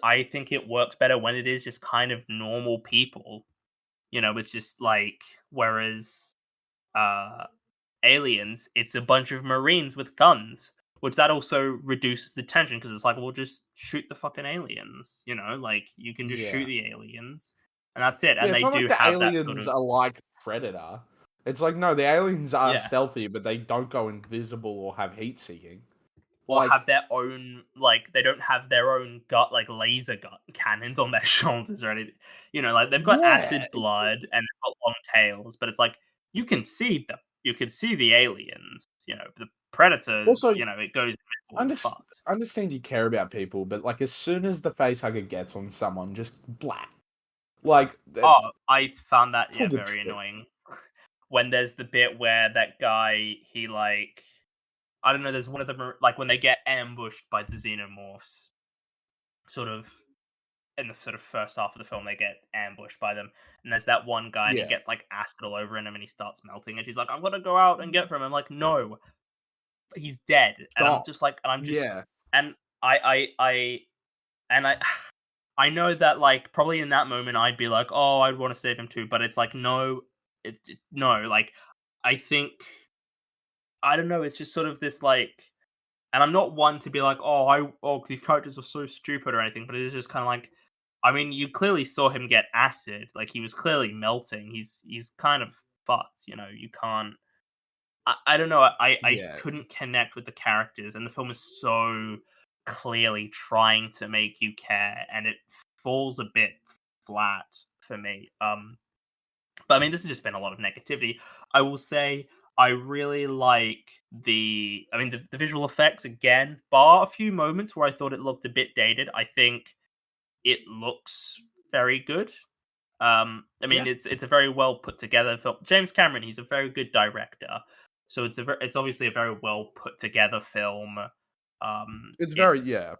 I think it works better when it is just kind of normal people. It's just like whereas uh Aliens, it's a bunch of Marines with guns. which that also reduces the tension because it's like, well, just shoot the fucking aliens, like you can just shoot Yeah. the aliens and that's it. Yeah, And it's they not like do the have that sort aliens of are like Predator. It's like, no, the aliens are yeah, stealthy, but they don't go invisible or have heat seeking. or Like, have their own like they don't have their own gut like laser gun cannons on their shoulders or anything. Like they've got yeah, acid blood and they've got long tails, but it's like you can see them. You can see the aliens. The predator. also, It goes invisible and fucked. understand you care about people, but like as soon as the face hugger gets on someone, just blah. Like, Oh, I found that pull the very trigger. annoying. When there's the bit where that guy he like I don't know. There's one of them like when they get ambushed by the xenomorphs, sort of in the sort of first half of the film, they get ambushed by them, and there's that one guy, and he Yeah, gets like acid all over him, and he starts melting, and he's like, "I'm gonna go out and get for him." I'm like, "No, he's dead," and I'm stop. just like, and I'm just, Yeah, and and I, I know that like probably in that moment I'd be like, "Oh, I'd want to save him too," but it's like, no, no, like I think I don't know. It's just sort of this like. And I'm not one to be like, these characters are so stupid or anything, but it is just kind of like, I mean, you clearly saw him get acid, like he was clearly melting. He's kind of fucked, You can't. I don't know. I yeah, couldn't connect with the characters, and the film is so clearly trying to make you care, and it falls a bit flat for me. But I mean, this has just been a lot of negativity. I will say I really like the visual effects again, bar a few moments where I thought it looked a bit dated. I think it looks very good. I mean, yeah. it's a very well put together film. James Cameron, he's a very good director, so it's obviously a very well put together film. Um, It's very it's yeah,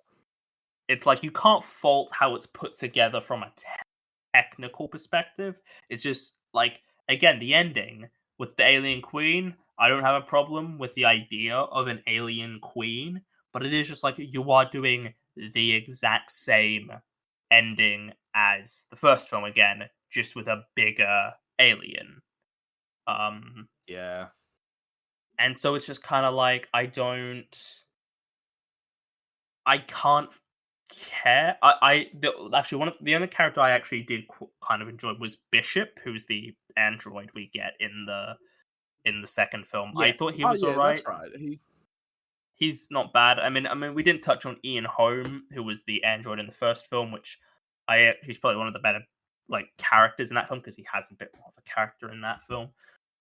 it's like you can't fault how it's put together from a technical perspective. It's just like again the ending with the alien queen. I don't have a problem with the idea of an alien queen, but it is just like you are doing the exact same ending as the first film again, just with a bigger alien. Um, yeah. and so it's just kind of like I can't care. Actually one of the only character I actually did kind of enjoy was Bishop, who's the android we get in the second film. I Yeah. thought he Oh was yeah, alright. that's right. He's not bad. I mean, we didn't touch on Ian Holm, who was the android in the first film, which he's probably one of the better like characters in that film because he has a bit more of a character in that film.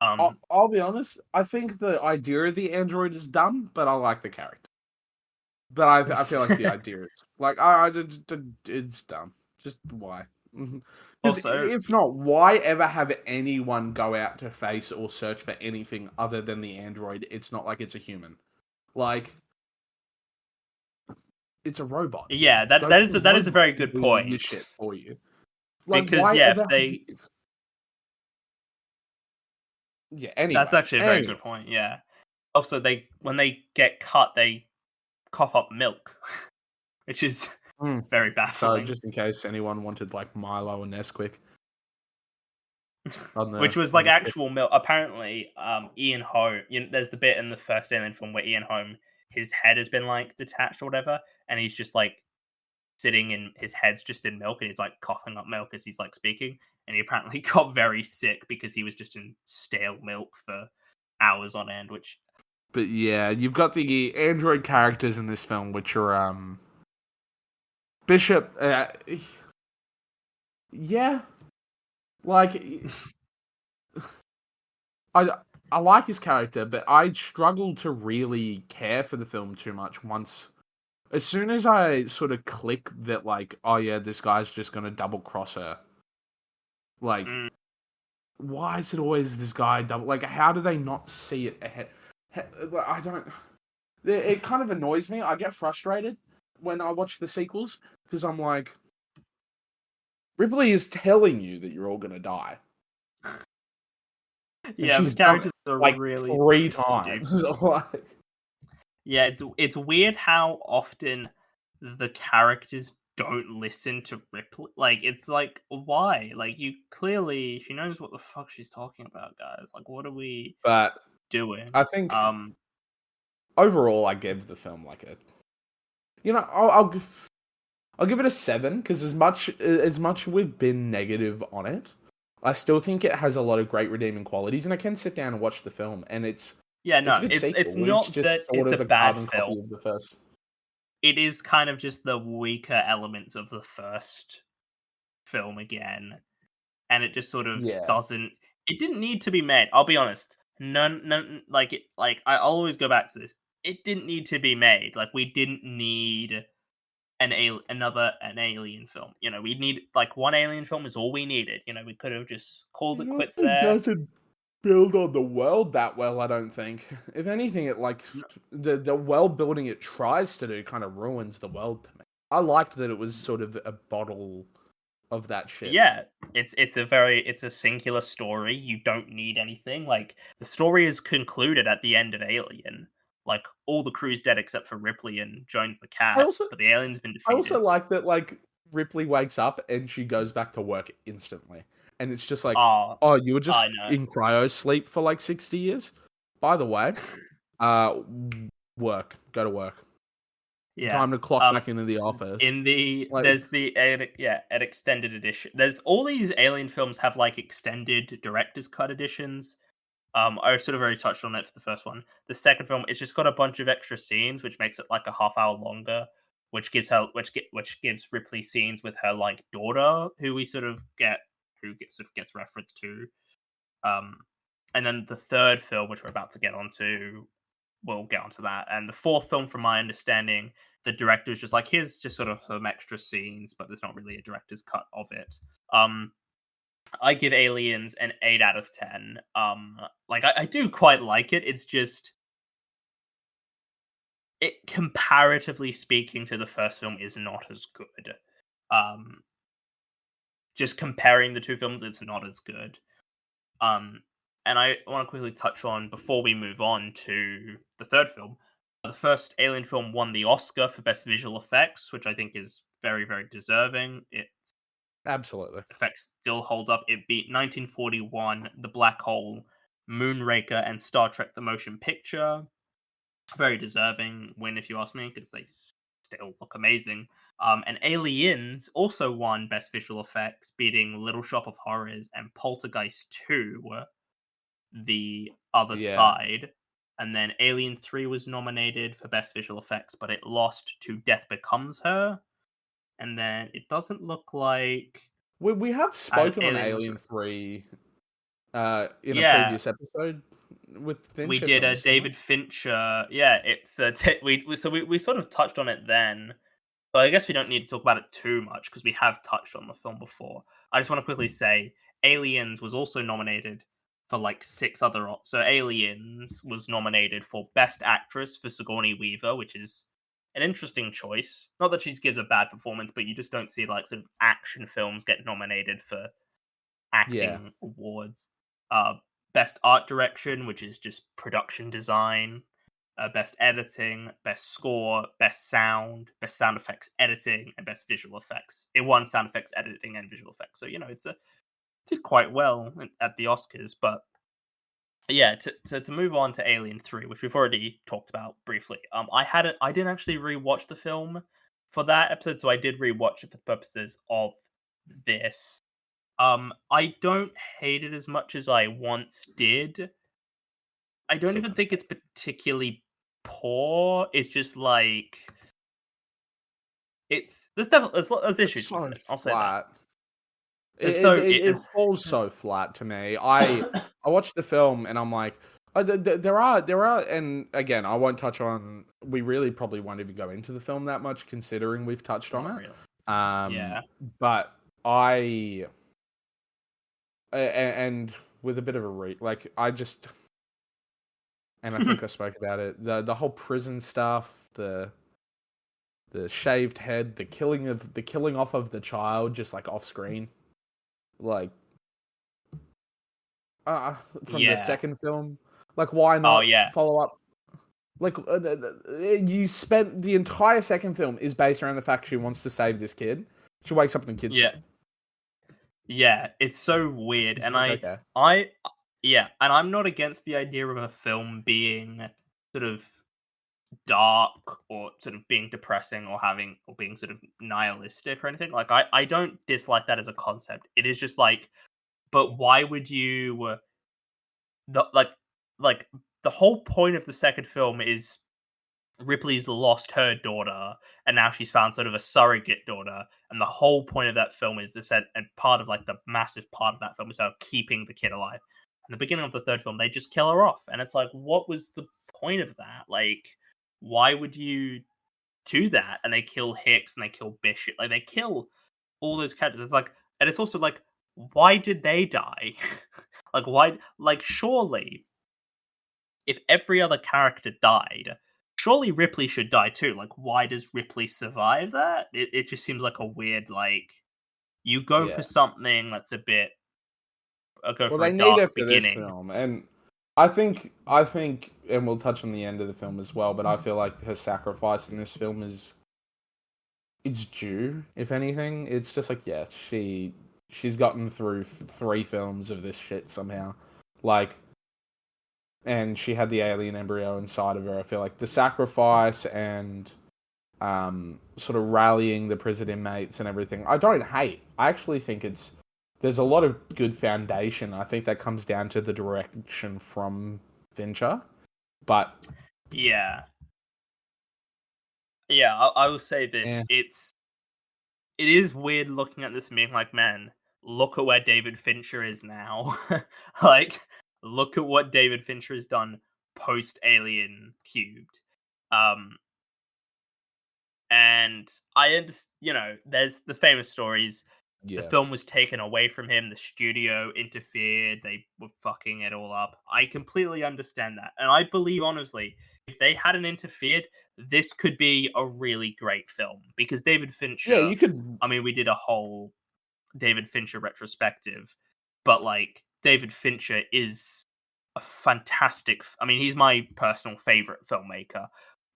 I'll be honest. I think the idea of the android is dumb, but I like the character. But I feel like the idea is like it's dumb. Just why? Because Also, if not, why ever have anyone go out to face or search for anything other than the android? It's not like it's a human. Like it's a robot. yeah, that Go that get is a that is a robot very to good do all your point shit for you. Like because why yeah, ever? if they Yeah. that's Anyway. actually a very Anyway. good point. Yeah. Also, they when they get cut, they cough up milk, which is Mm. very So baffling. just in case anyone wanted like Milo and Nesquik Which was on like the ship. actual milk. Apparently, Ian Holm. There's the bit in the first Alien film where Ian Holm, his head has been like detached or whatever, and he's just like sitting in his head's just in milk, and he's like coughing up milk as he's like speaking. And he apparently got very sick because he was just in stale milk for hours on end. Which But yeah, you've got the android characters in this film, which are Bishop. Yeah, like I I like his character, but I struggle to really care for the film too much. As soon as I sort of click that, like, oh yeah, this guy's just gonna double cross her. Like, mm, why is it always this guy double? Like, how do they not see it ahead? I don't. It kind of annoys me. I get frustrated when I watch the sequels because I'm like, Ripley is telling you that you're all gonna die, and yeah, the she's done it characters are like really 3 times. stupid. Like, Yeah, it's weird how often the characters don't listen to Ripley. Like it's like why? Like you clearly she knows what the fuck she's talking about, guys. Like what are we but doing? I think Um overall, I gave the film like a, I'll give it a 7 because as much we've been negative on it, I still think it has a lot of great redeeming qualities, and I can sit down and watch the film, and it's Yeah, it's a no, good it's sequel. It's not just that sort it's a of a bad carbon copy film. of the first. It is kind of just the weaker elements of the first film again, and it just sort of Yeah. doesn't. It didn't need to be made. I'll be honest. None, like it. Like I'll always go back to this. It didn't need to be made. Like we didn't need an alien film. You know, we need like one alien film is all we needed. You know, we could have just called it quits It there. doesn't build on the world that well, I don't think. If anything, it like No, the world building it tries to do kind of ruins the world to me. I liked that it was sort of a bottle of that shit. yeah, it's a singular story. You don't need anything. Like the story is concluded at the end of Alien. Like all the crew's dead except for Ripley and Jones the I cat, also but the alien's been I also defeated. like that like Ripley wakes up and she goes back to work instantly. And it's just like, Ah, oh, you were I just know. in cryo sleep for like 60 years? By the way, uh go to work. Yeah. Time to clock Um, back into the office. in the Like, there's the an extended edition. There's all these Alien films have like extended director's cut editions. I sort of already touched on it for the first one. The second film, it's just got a bunch of extra scenes, which makes it like a half hour longer, which gives Ripley scenes with her like daughter, who we sort of get sort of gets referenced to. Um, and then the third film, which we're about to get onto, we'll get onto that. And the fourth film, from my understanding, the director was just like, here's just sort of some extra scenes, but there's not really a director's cut of it. Um, I give Aliens an 8 out of 10. Like I do quite like it. It's just it comparatively speaking to the first film is not as good. Um, just comparing the two films, it's not as good. Um, and I want to quickly touch on before we move on to the third film. The first Alien film won the Oscar for Best Visual Effects, which I think is very, very deserving. Its absolutely. effects still hold up. It beat 1941, The Black Hole, Moonraker, and Star Trek: The Motion Picture. Very deserving win, if you ask me, because they still look amazing. And Aliens also won Best Visual Effects, beating Little Shop of Horrors and Poltergeist 2, the other Yeah. side. And then Alien 3 was nominated for Best Visual Effects, but it lost to Death Becomes Her. And then it doesn't look like We have spoken on Alien was. Alien 3 in a Yeah, previous episode with we Finch, if did not a missing it. David Fincher. Yeah, it's we sort of touched on it then. But I guess we don't need to talk about it too much because we have touched on the film before. I just want to quickly say Aliens was also nominated for like six other. So Aliens was nominated for Best Actress for Sigourney Weaver, which is an interesting choice. Not that she gives a bad performance, but you just don't see like sort of action films get nominated for Yeah. acting awards. Uh, Best Art Direction, which is just production design. Best editing, best score, best sound effects editing, and best visual effects. It won sound effects editing and visual effects, so you know it did quite well at the Oscars. But yeah, to move on to Alien 3, which we've already talked about briefly. I didn't actually rewatch the film for that episode, so I did rewatch it for the purposes of this. I don't hate it as much as I once did. I don't even think it's particularly poor. It's just like there's It's issues with so it. I'll say that. flat. It's so it It is. falls so flat to me. I watched the film and I'm like, there are, and again, I won't touch on. We really probably won't even go into the film that much, considering we've touched on Not it. really. Um, Yeah. but and with a bit of a like I just, and I think I spoke about it. The whole prison stuff, the shaved head, the killing off of the child, just like off screen, like from the Yeah. second film. Like, why Oh not yeah. follow up? Like, you spent the entire second film is based around the fact she wants to save this kid. She wakes up and the kid's Yeah. dead. Yeah. It's so weird, It's and just like, okay, I, yeah, and I'm not against the idea of a film being sort of dark or sort of being depressing or being sort of nihilistic or anything. Like I don't dislike that as a concept. It is just like, but why would you the like the whole point of the second film is Ripley's lost her daughter, and now she's found sort of a surrogate daughter. And the whole point of that film is this, and part of like the massive part of that film is her keeping the kid alive. In the beginning of the third film, they just kill her off, and it's like, what was the point of that? Like, why would you do that? And they kill Hicks and they kill Bishop, like they kill all those characters. It's like, and it's also like, why did they die? Like, why? Like, surely if every other character died, surely Ripley should die too. Like, why does Ripley survive that? It just seems like a weird, like, you go Yeah. for something that's a bit, go Well, for they a need dark it for this beginning. film, and I think, and we'll touch on the end of the film as well. But I feel like her sacrifice in this film is it's due. If anything, it's just like, yeah, she's gotten through three films of this shit somehow, like, and she had the alien embryo inside of her. I feel like the sacrifice and sort of rallying the prison inmates and everything, I don't hate. I actually think there's a lot of good foundation. I think that comes down to the direction from Fincher. But Yeah. Yeah, I will say this. eh, It is weird looking at this and being like, man, look at where David Fincher is now. Like, look at what David Fincher has done post Alien Cubed. Um, and I understand, there's the famous stories. The yeah, film was taken away from him. The studio interfered. They were fucking it all up. I completely understand that. And I believe, honestly, if they hadn't interfered, this could be a really great film. Because David yeah, Fincher, you could, I mean, we did a whole David Fincher retrospective, but like, David Fincher is a fantastic. I mean, he's my personal favorite filmmaker,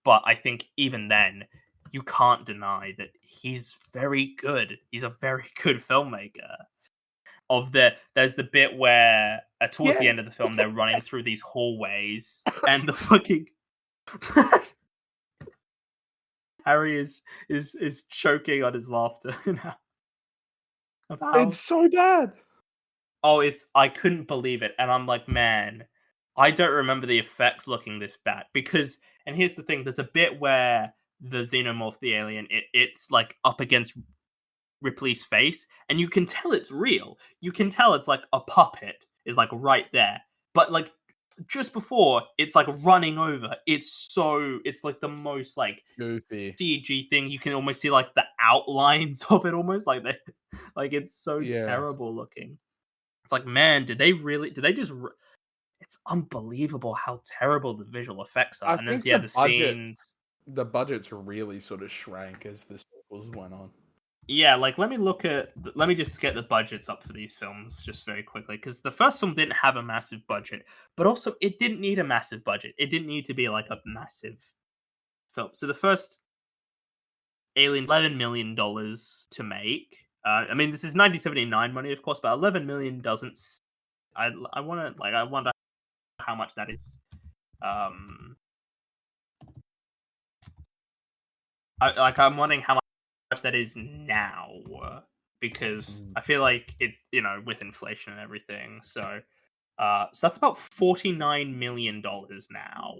but I think even then, you can't deny that he's very good. He's a very good filmmaker. There's the bit where towards the yeah, end of the film they're running through these hallways and the fucking Harry is choking on his laughter now of it's how so bad. oh, it's I couldn't believe it, and I'm like, man, I don't remember the effects looking this bad because, and here's the thing: there's a bit where the xenomorph, the alien, it's like up against Ripley's face, and you can tell it's real. You can tell it's like a puppet is like right there, but like just before it's like running over, it's like the most like Goofy. CG thing. You can almost see like the outlines of it, almost like they, like it's so Yeah, terrible looking. It's like, man, did they really? Did they just? It's unbelievable how terrible the visual effects are. I And then, think yeah, the scenes. the budgets really sort of shrank as the sequels went on. Yeah, like let me just get the budgets up for these films just very quickly because the first film didn't have a massive budget, but also it didn't need a massive budget. It didn't need to be like a massive film. So the first Alien, $11 million to make. I mean, this is 1979 money, of course, but 11 million doesn't. I want to like I wonder how much that is. Um, I'm wondering how much that is now because Mm. I feel like it, with inflation and everything. So that's about $49 million now.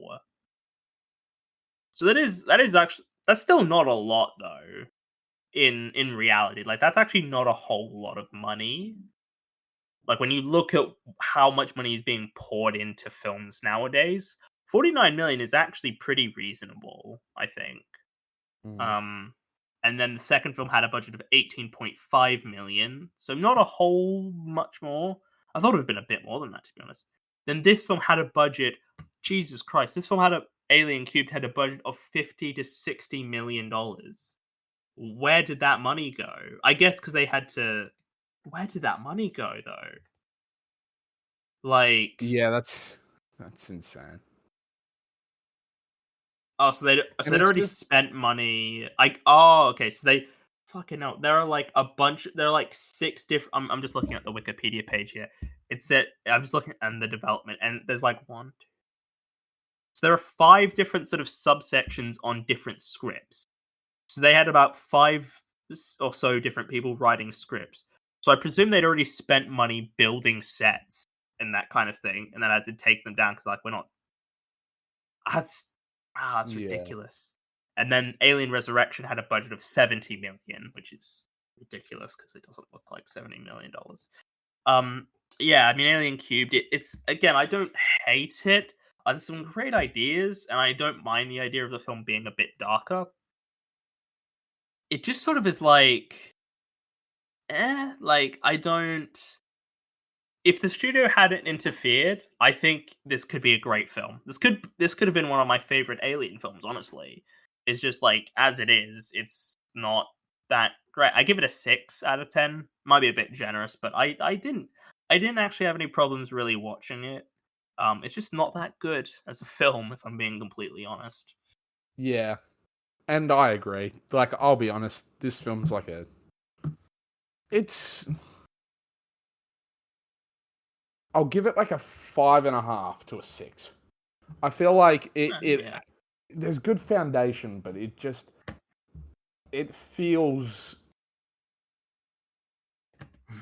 So that is actually that's still not a lot though. In reality, like that's actually not a whole lot of money. Like when you look at how much money is being poured into films nowadays, 49 million is actually pretty reasonable, I think. Mm. Um, and then the second film had a budget of 18.5 million, so not a whole much more. I thought it would have been a bit more than that, to be honest. Then this film had a budget. Jesus Christ! This film had a Alien Cubed had a budget of 50 to 60 million dollars. Where did that money go? I guess because they had to. Where did that money go though? Like, Yeah, that's insane. oh, so And they'd it's already just spent money. Like, oh, okay. So they fucking hell. There are like a bunch. There are like six different. I'm just looking at the Wikipedia page here. It's set. I'm just looking at the development, and there's like one, So there are 5 different sort of subsections on different scripts. So they had about 5 or so different people writing scripts. So I presume they'd already spent money building sets and that kind of thing, and then I had to take them down because, like, we're not. That's Yeah. ridiculous. And then Alien Resurrection had a budget of 70 million, which is ridiculous because it doesn't look like $70 million. Yeah, I mean, Alien Cubed. It's again, I don't hate it. There's some great ideas, and I don't mind the idea of the film being a bit darker. It just sort of is like, like I don't. If the studio hadn't interfered, I think this could be a great film. This could have been one of my favorite Alien films. Honestly, it's just like as it is, it's not that great. I give it a 6 out of 10. Might be a bit generous, but I didn't actually have any problems really watching it. It's just not that good as a film, if I'm being completely honest. Yeah. And I agree. Like, I'll be honest, this film's like it's. I'll give it like a 5.5 to a 6. I feel like Yeah. there's good foundation, but it feels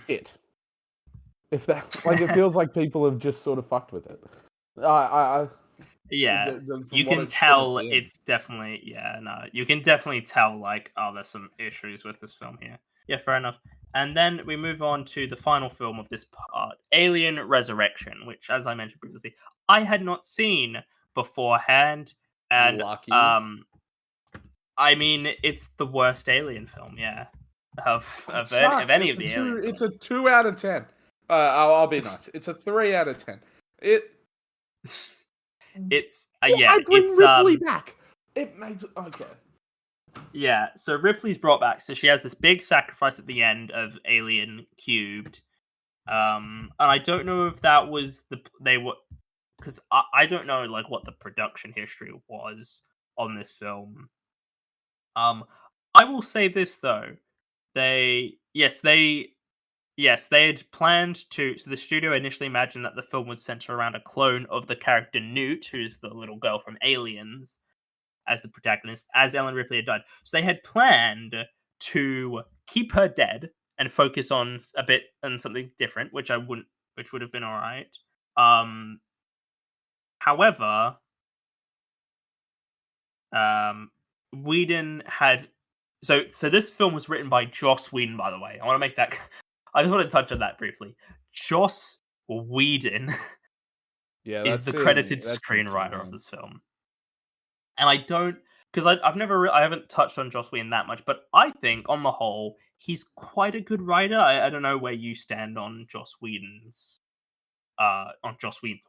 it. If that like it feels like people have just sort of fucked with it. I Yeah, from you what can it should have tell been. it's definitely no. You can definitely tell like there's some issues with this film here. Yeah, fair enough. And then we move on to the final film of this part, Alien Resurrection, which, as I mentioned previously, I had not seen beforehand, and Lucky. I mean it's the worst Alien film, yeah, It of sucks. any It's of a the two. Alien It's films. a 2 out of 10. I'll be nice. It's a 3 out of 10. It. It's I yeah, bring it's Ripley back. It makes okay. Yeah, so Ripley's brought back. So she has this big sacrifice at the end of Alien Cubed. And I don't know if that was they were because I don't know like what the production history was on this film. Um, I will say this though, they had planned to. So the studio initially imagined that the film would center around a clone of the character Newt, who's the little girl from Aliens, as the protagonist, as Ellen Ripley had died. So they had planned to keep her dead and focus on a bit on something different, which would have been all right. Um, however, Whedon had so this film was written by Joss Whedon, by the way. I want to make that. I just want to touch on that briefly. Joss Whedon Yeah, is that's the in credited that's in screenwriter of name. this film. And I don't because I haven't touched on Joss Whedon that much, but I think on the whole he's quite a good writer. I don't know where you stand on Joss Whedon's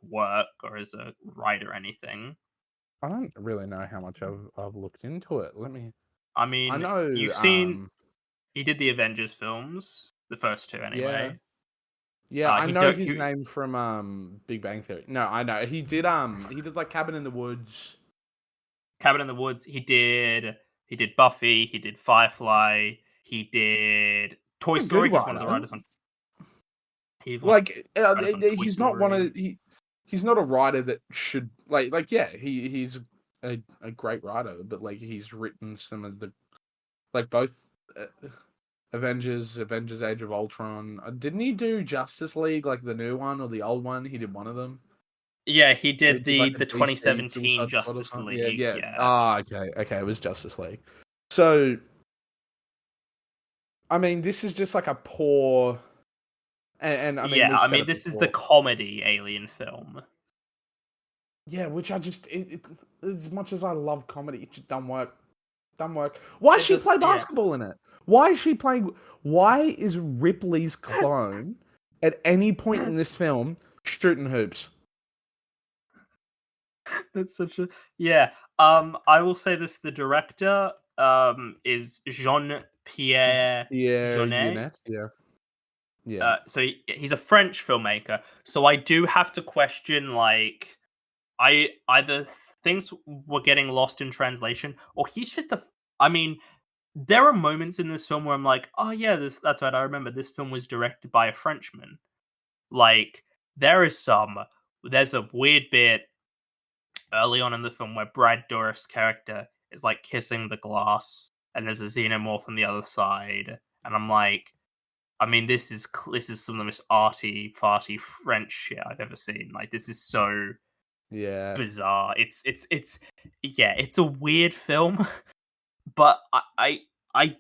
work or as a writer or anything. I don't really know how much I've looked into it. Let me. I I mean, know. you've seen he did the Avengers films, the first two Yeah. anyway. Yeah, I He know don't his he, name from Big Bang Theory. No, I know he did like Cabin in the Woods. Cabin in the Woods. He did Buffy. He did Firefly. He did Toy A good Story. He's one of the writer. writers on. He's one of Like the writers on Toy he's not one Story. of he's not a writer that should like yeah he's a great writer, but like he's written some of the like both uh, Avengers Age of Ultron. Didn't he do Justice League, like the new one or the old one? He did one of them. Yeah, he He did did like the the DC 2017 Suicide Squad or Justice something. Yeah, League. yeah. Yeah, Ah, okay. It was Justice League. So I mean, this is just like a poor, and I mean, yeah. we've I said mean, it this is the before. comedy Alien film. Yeah, which I just as much as I love comedy, it just don't work. Don't work. Why It she does. play Yeah, basketball in it? Why is she playing? Why is Ripley's clone at any point in this film shooting hoops? that's such a yeah. I will say this: the director is Jean Pierre Yeah, Jeunet. Unit. Yeah, yeah. So he's a French filmmaker. So I do have to question like I either things were getting lost in translation, or he's just a. I mean, there are moments in this film where I'm like, oh yeah, that's right. I remember this film was directed by a Frenchman. Like there's a weird bit early on in the film where Brad Dourif's character is like kissing the glass, and there's a xenomorph on the other side, and I'm like, I mean, this is some of the most arty farty French shit I've ever seen. Like, this is so Yeah. bizarre. It's yeah, it's a weird film, but I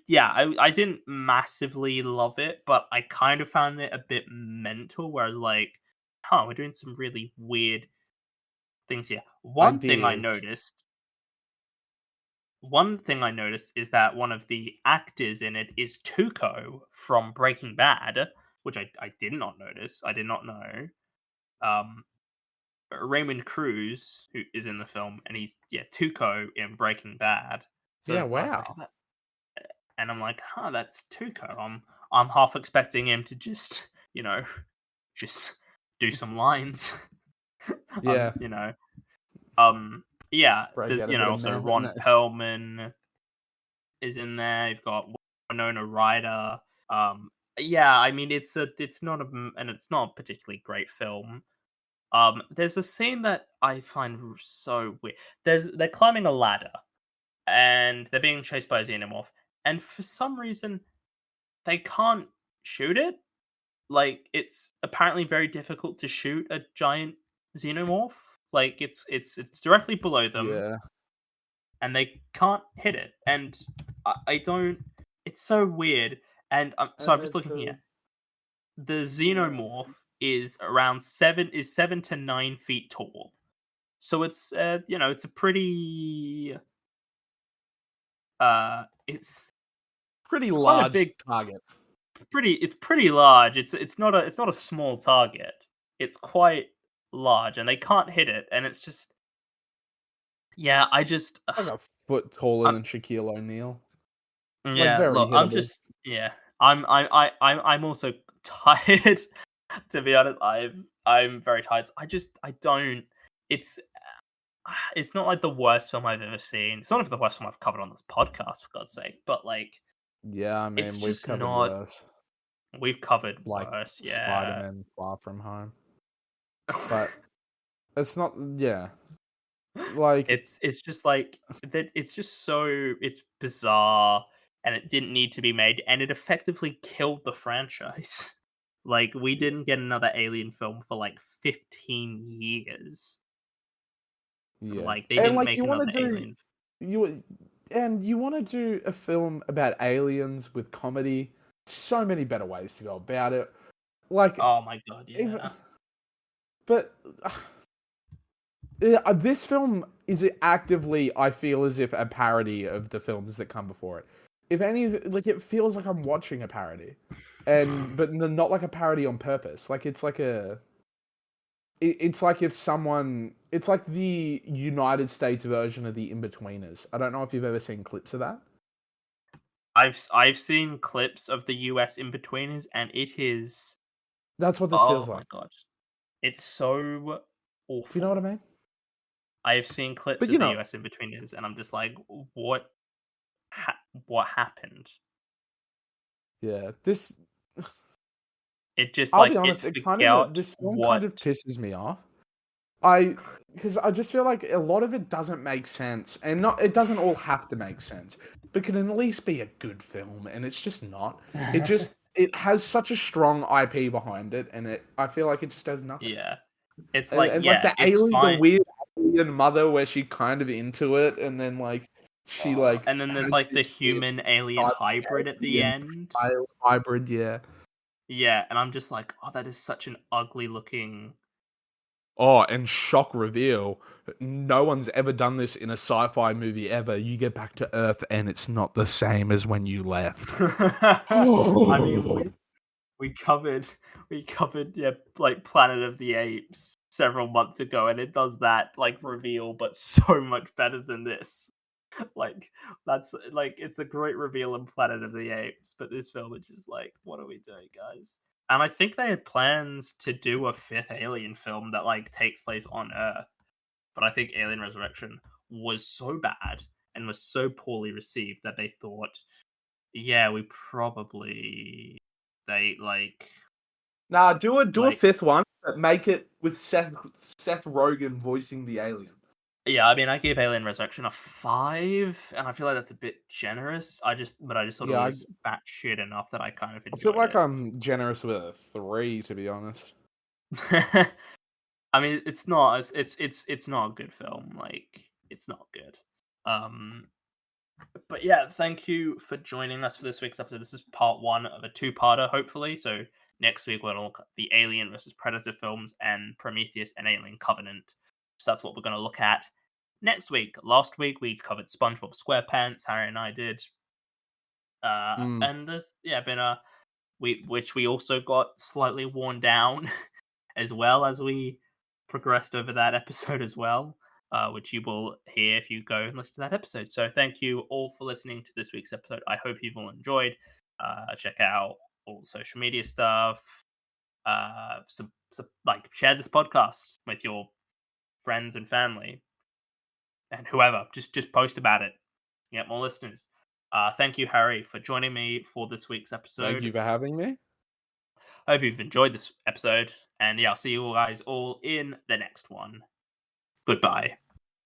didn't massively love it, but I kind of found it a bit mental. Whereas like, we're doing some really weird things here. Ideas. One thing I noticed is that one of the actors in it is Tuco from Breaking Bad, which I did not notice. I did not know. Um, Raymond Cruz, who is in the film, and he's Tuco in Breaking Bad. Yeah, So I was like, wow. is that? And I'm like, that's Tuco. I'm half expecting him to just just do some lines. Yeah. You know, um, yeah. Break There's out a bit of also meth. Ron No. Perlman is in there. You've got Winona Ryder. Yeah, I mean it's not a particularly great film. There's a scene that I find so weird. They're climbing a ladder and they're being chased by a xenomorph, and for some reason they can't shoot it. Like it's apparently very difficult to shoot a giant xenomorph. Like it's directly below them, Yeah. and they can't hit it. And I don't. It's so weird. And so And I'm just there's looking the here. The yeah. xenomorph is around 7 to 9 feet tall. So it's a pretty it's Pretty quite a large big target. it's pretty large. It's not a small target. It's quite large and they can't hit it, and it's just I just Like a foot taller I'm than Shaquille O'Neal. Like yeah, very look, I'm hittable. just I'm also tired to be honest. I'm very tired. I don't it's it's not like the worst film I've ever seen. It's not even the worst film I've covered on this podcast, for God's sake. But like, Yeah, I it's mean we've just covered not. worse. We've covered Like worse, yeah. Spider-Man Far From Home. But it's not yeah. Like It's just like that. It's just it's bizarre, and it didn't need to be made, and it effectively killed the franchise. Like we didn't get another Alien film for like 15 years. yeah. Like they And didn't like make another Alien. you you want to do a film about aliens with comedy. So many better ways to go about it. Like Oh my god, even yeah. but yeah, this film is actively, I feel, as if a parody of the films that come before it. If any, like it feels like I'm watching a parody, and but not like a parody on purpose. Like it's like it's like if someone, it's like the United States version of the In-Betweeners. I don't know if you've ever seen clips of that. I've seen clips of the US in betweeners, and it is That's what this feels oh my like. god, it's so Do you know what I awful. mean? I've seen clips But of you the know, US in betweeners, and I'm just like, what happened? yeah, this. It just I'll be like it honest. forgot This film kind what. of pisses me off. I because I just feel like a lot of it doesn't make sense, and not it doesn't all have to make sense, but can at least be a good film, and it's just not. It has such a strong IP behind it, and I feel like it just does nothing. Yeah, it's like And like it's the fine. weird alien mother, where she kind of into it, and then like she like And then there's has like the this weird human alien hybrid at cybernetic the and end. male hybrid, yeah. Yeah, and I'm just like, oh, that is such an ugly looking. Oh, and shock reveal. No one's ever done this in a sci-fi movie ever. You get back to Earth and it's not the same as when you left. I mean, Oh. we covered like Planet of the Apes several months ago, and it does that like reveal, but so much better than this. Like that's like it's a great reveal in Planet of the Apes, but this film is just like, what are we doing, guys? And I think they had plans to do a fifth Alien film that like takes place on Earth, but I think Alien Resurrection was so bad and was so poorly received that they thought, yeah, we probably they Nah, do a like fifth one, but make it with Seth Rogen voicing the alien. Yeah, I mean, I gave Alien Resurrection a 5, and I feel like that's a bit generous. But I just thought it Yeah, was batshit enough that I kind of I feel enjoyed like it. I'm generous with a 3, to be honest. I mean, it's not it's not a good film. Like, it's not good. Um, but yeah, thank you for joining us for this week's episode. This is part one of a two-parter, hopefully. So next week we're gonna look at the Alien versus Predator films and Prometheus and Alien Covenant. So that's what we're gonna look at next week. Last week we covered SpongeBob SquarePants. Harry and I did. Mm. And there's been a which we also got slightly worn down as well as we progressed over that episode as well, which you will hear if you go and listen to that episode. So thank you all for listening to this week's episode. I hope you've all enjoyed. Check out all the social media stuff. Like, share this podcast with your friends and family and whoever. Just post about it. Get more listeners. Thank you, Harry, for joining me for this week's Thank episode. you for having me. I hope you've enjoyed this episode, and yeah, I'll see you guys all in the next one. Goodbye.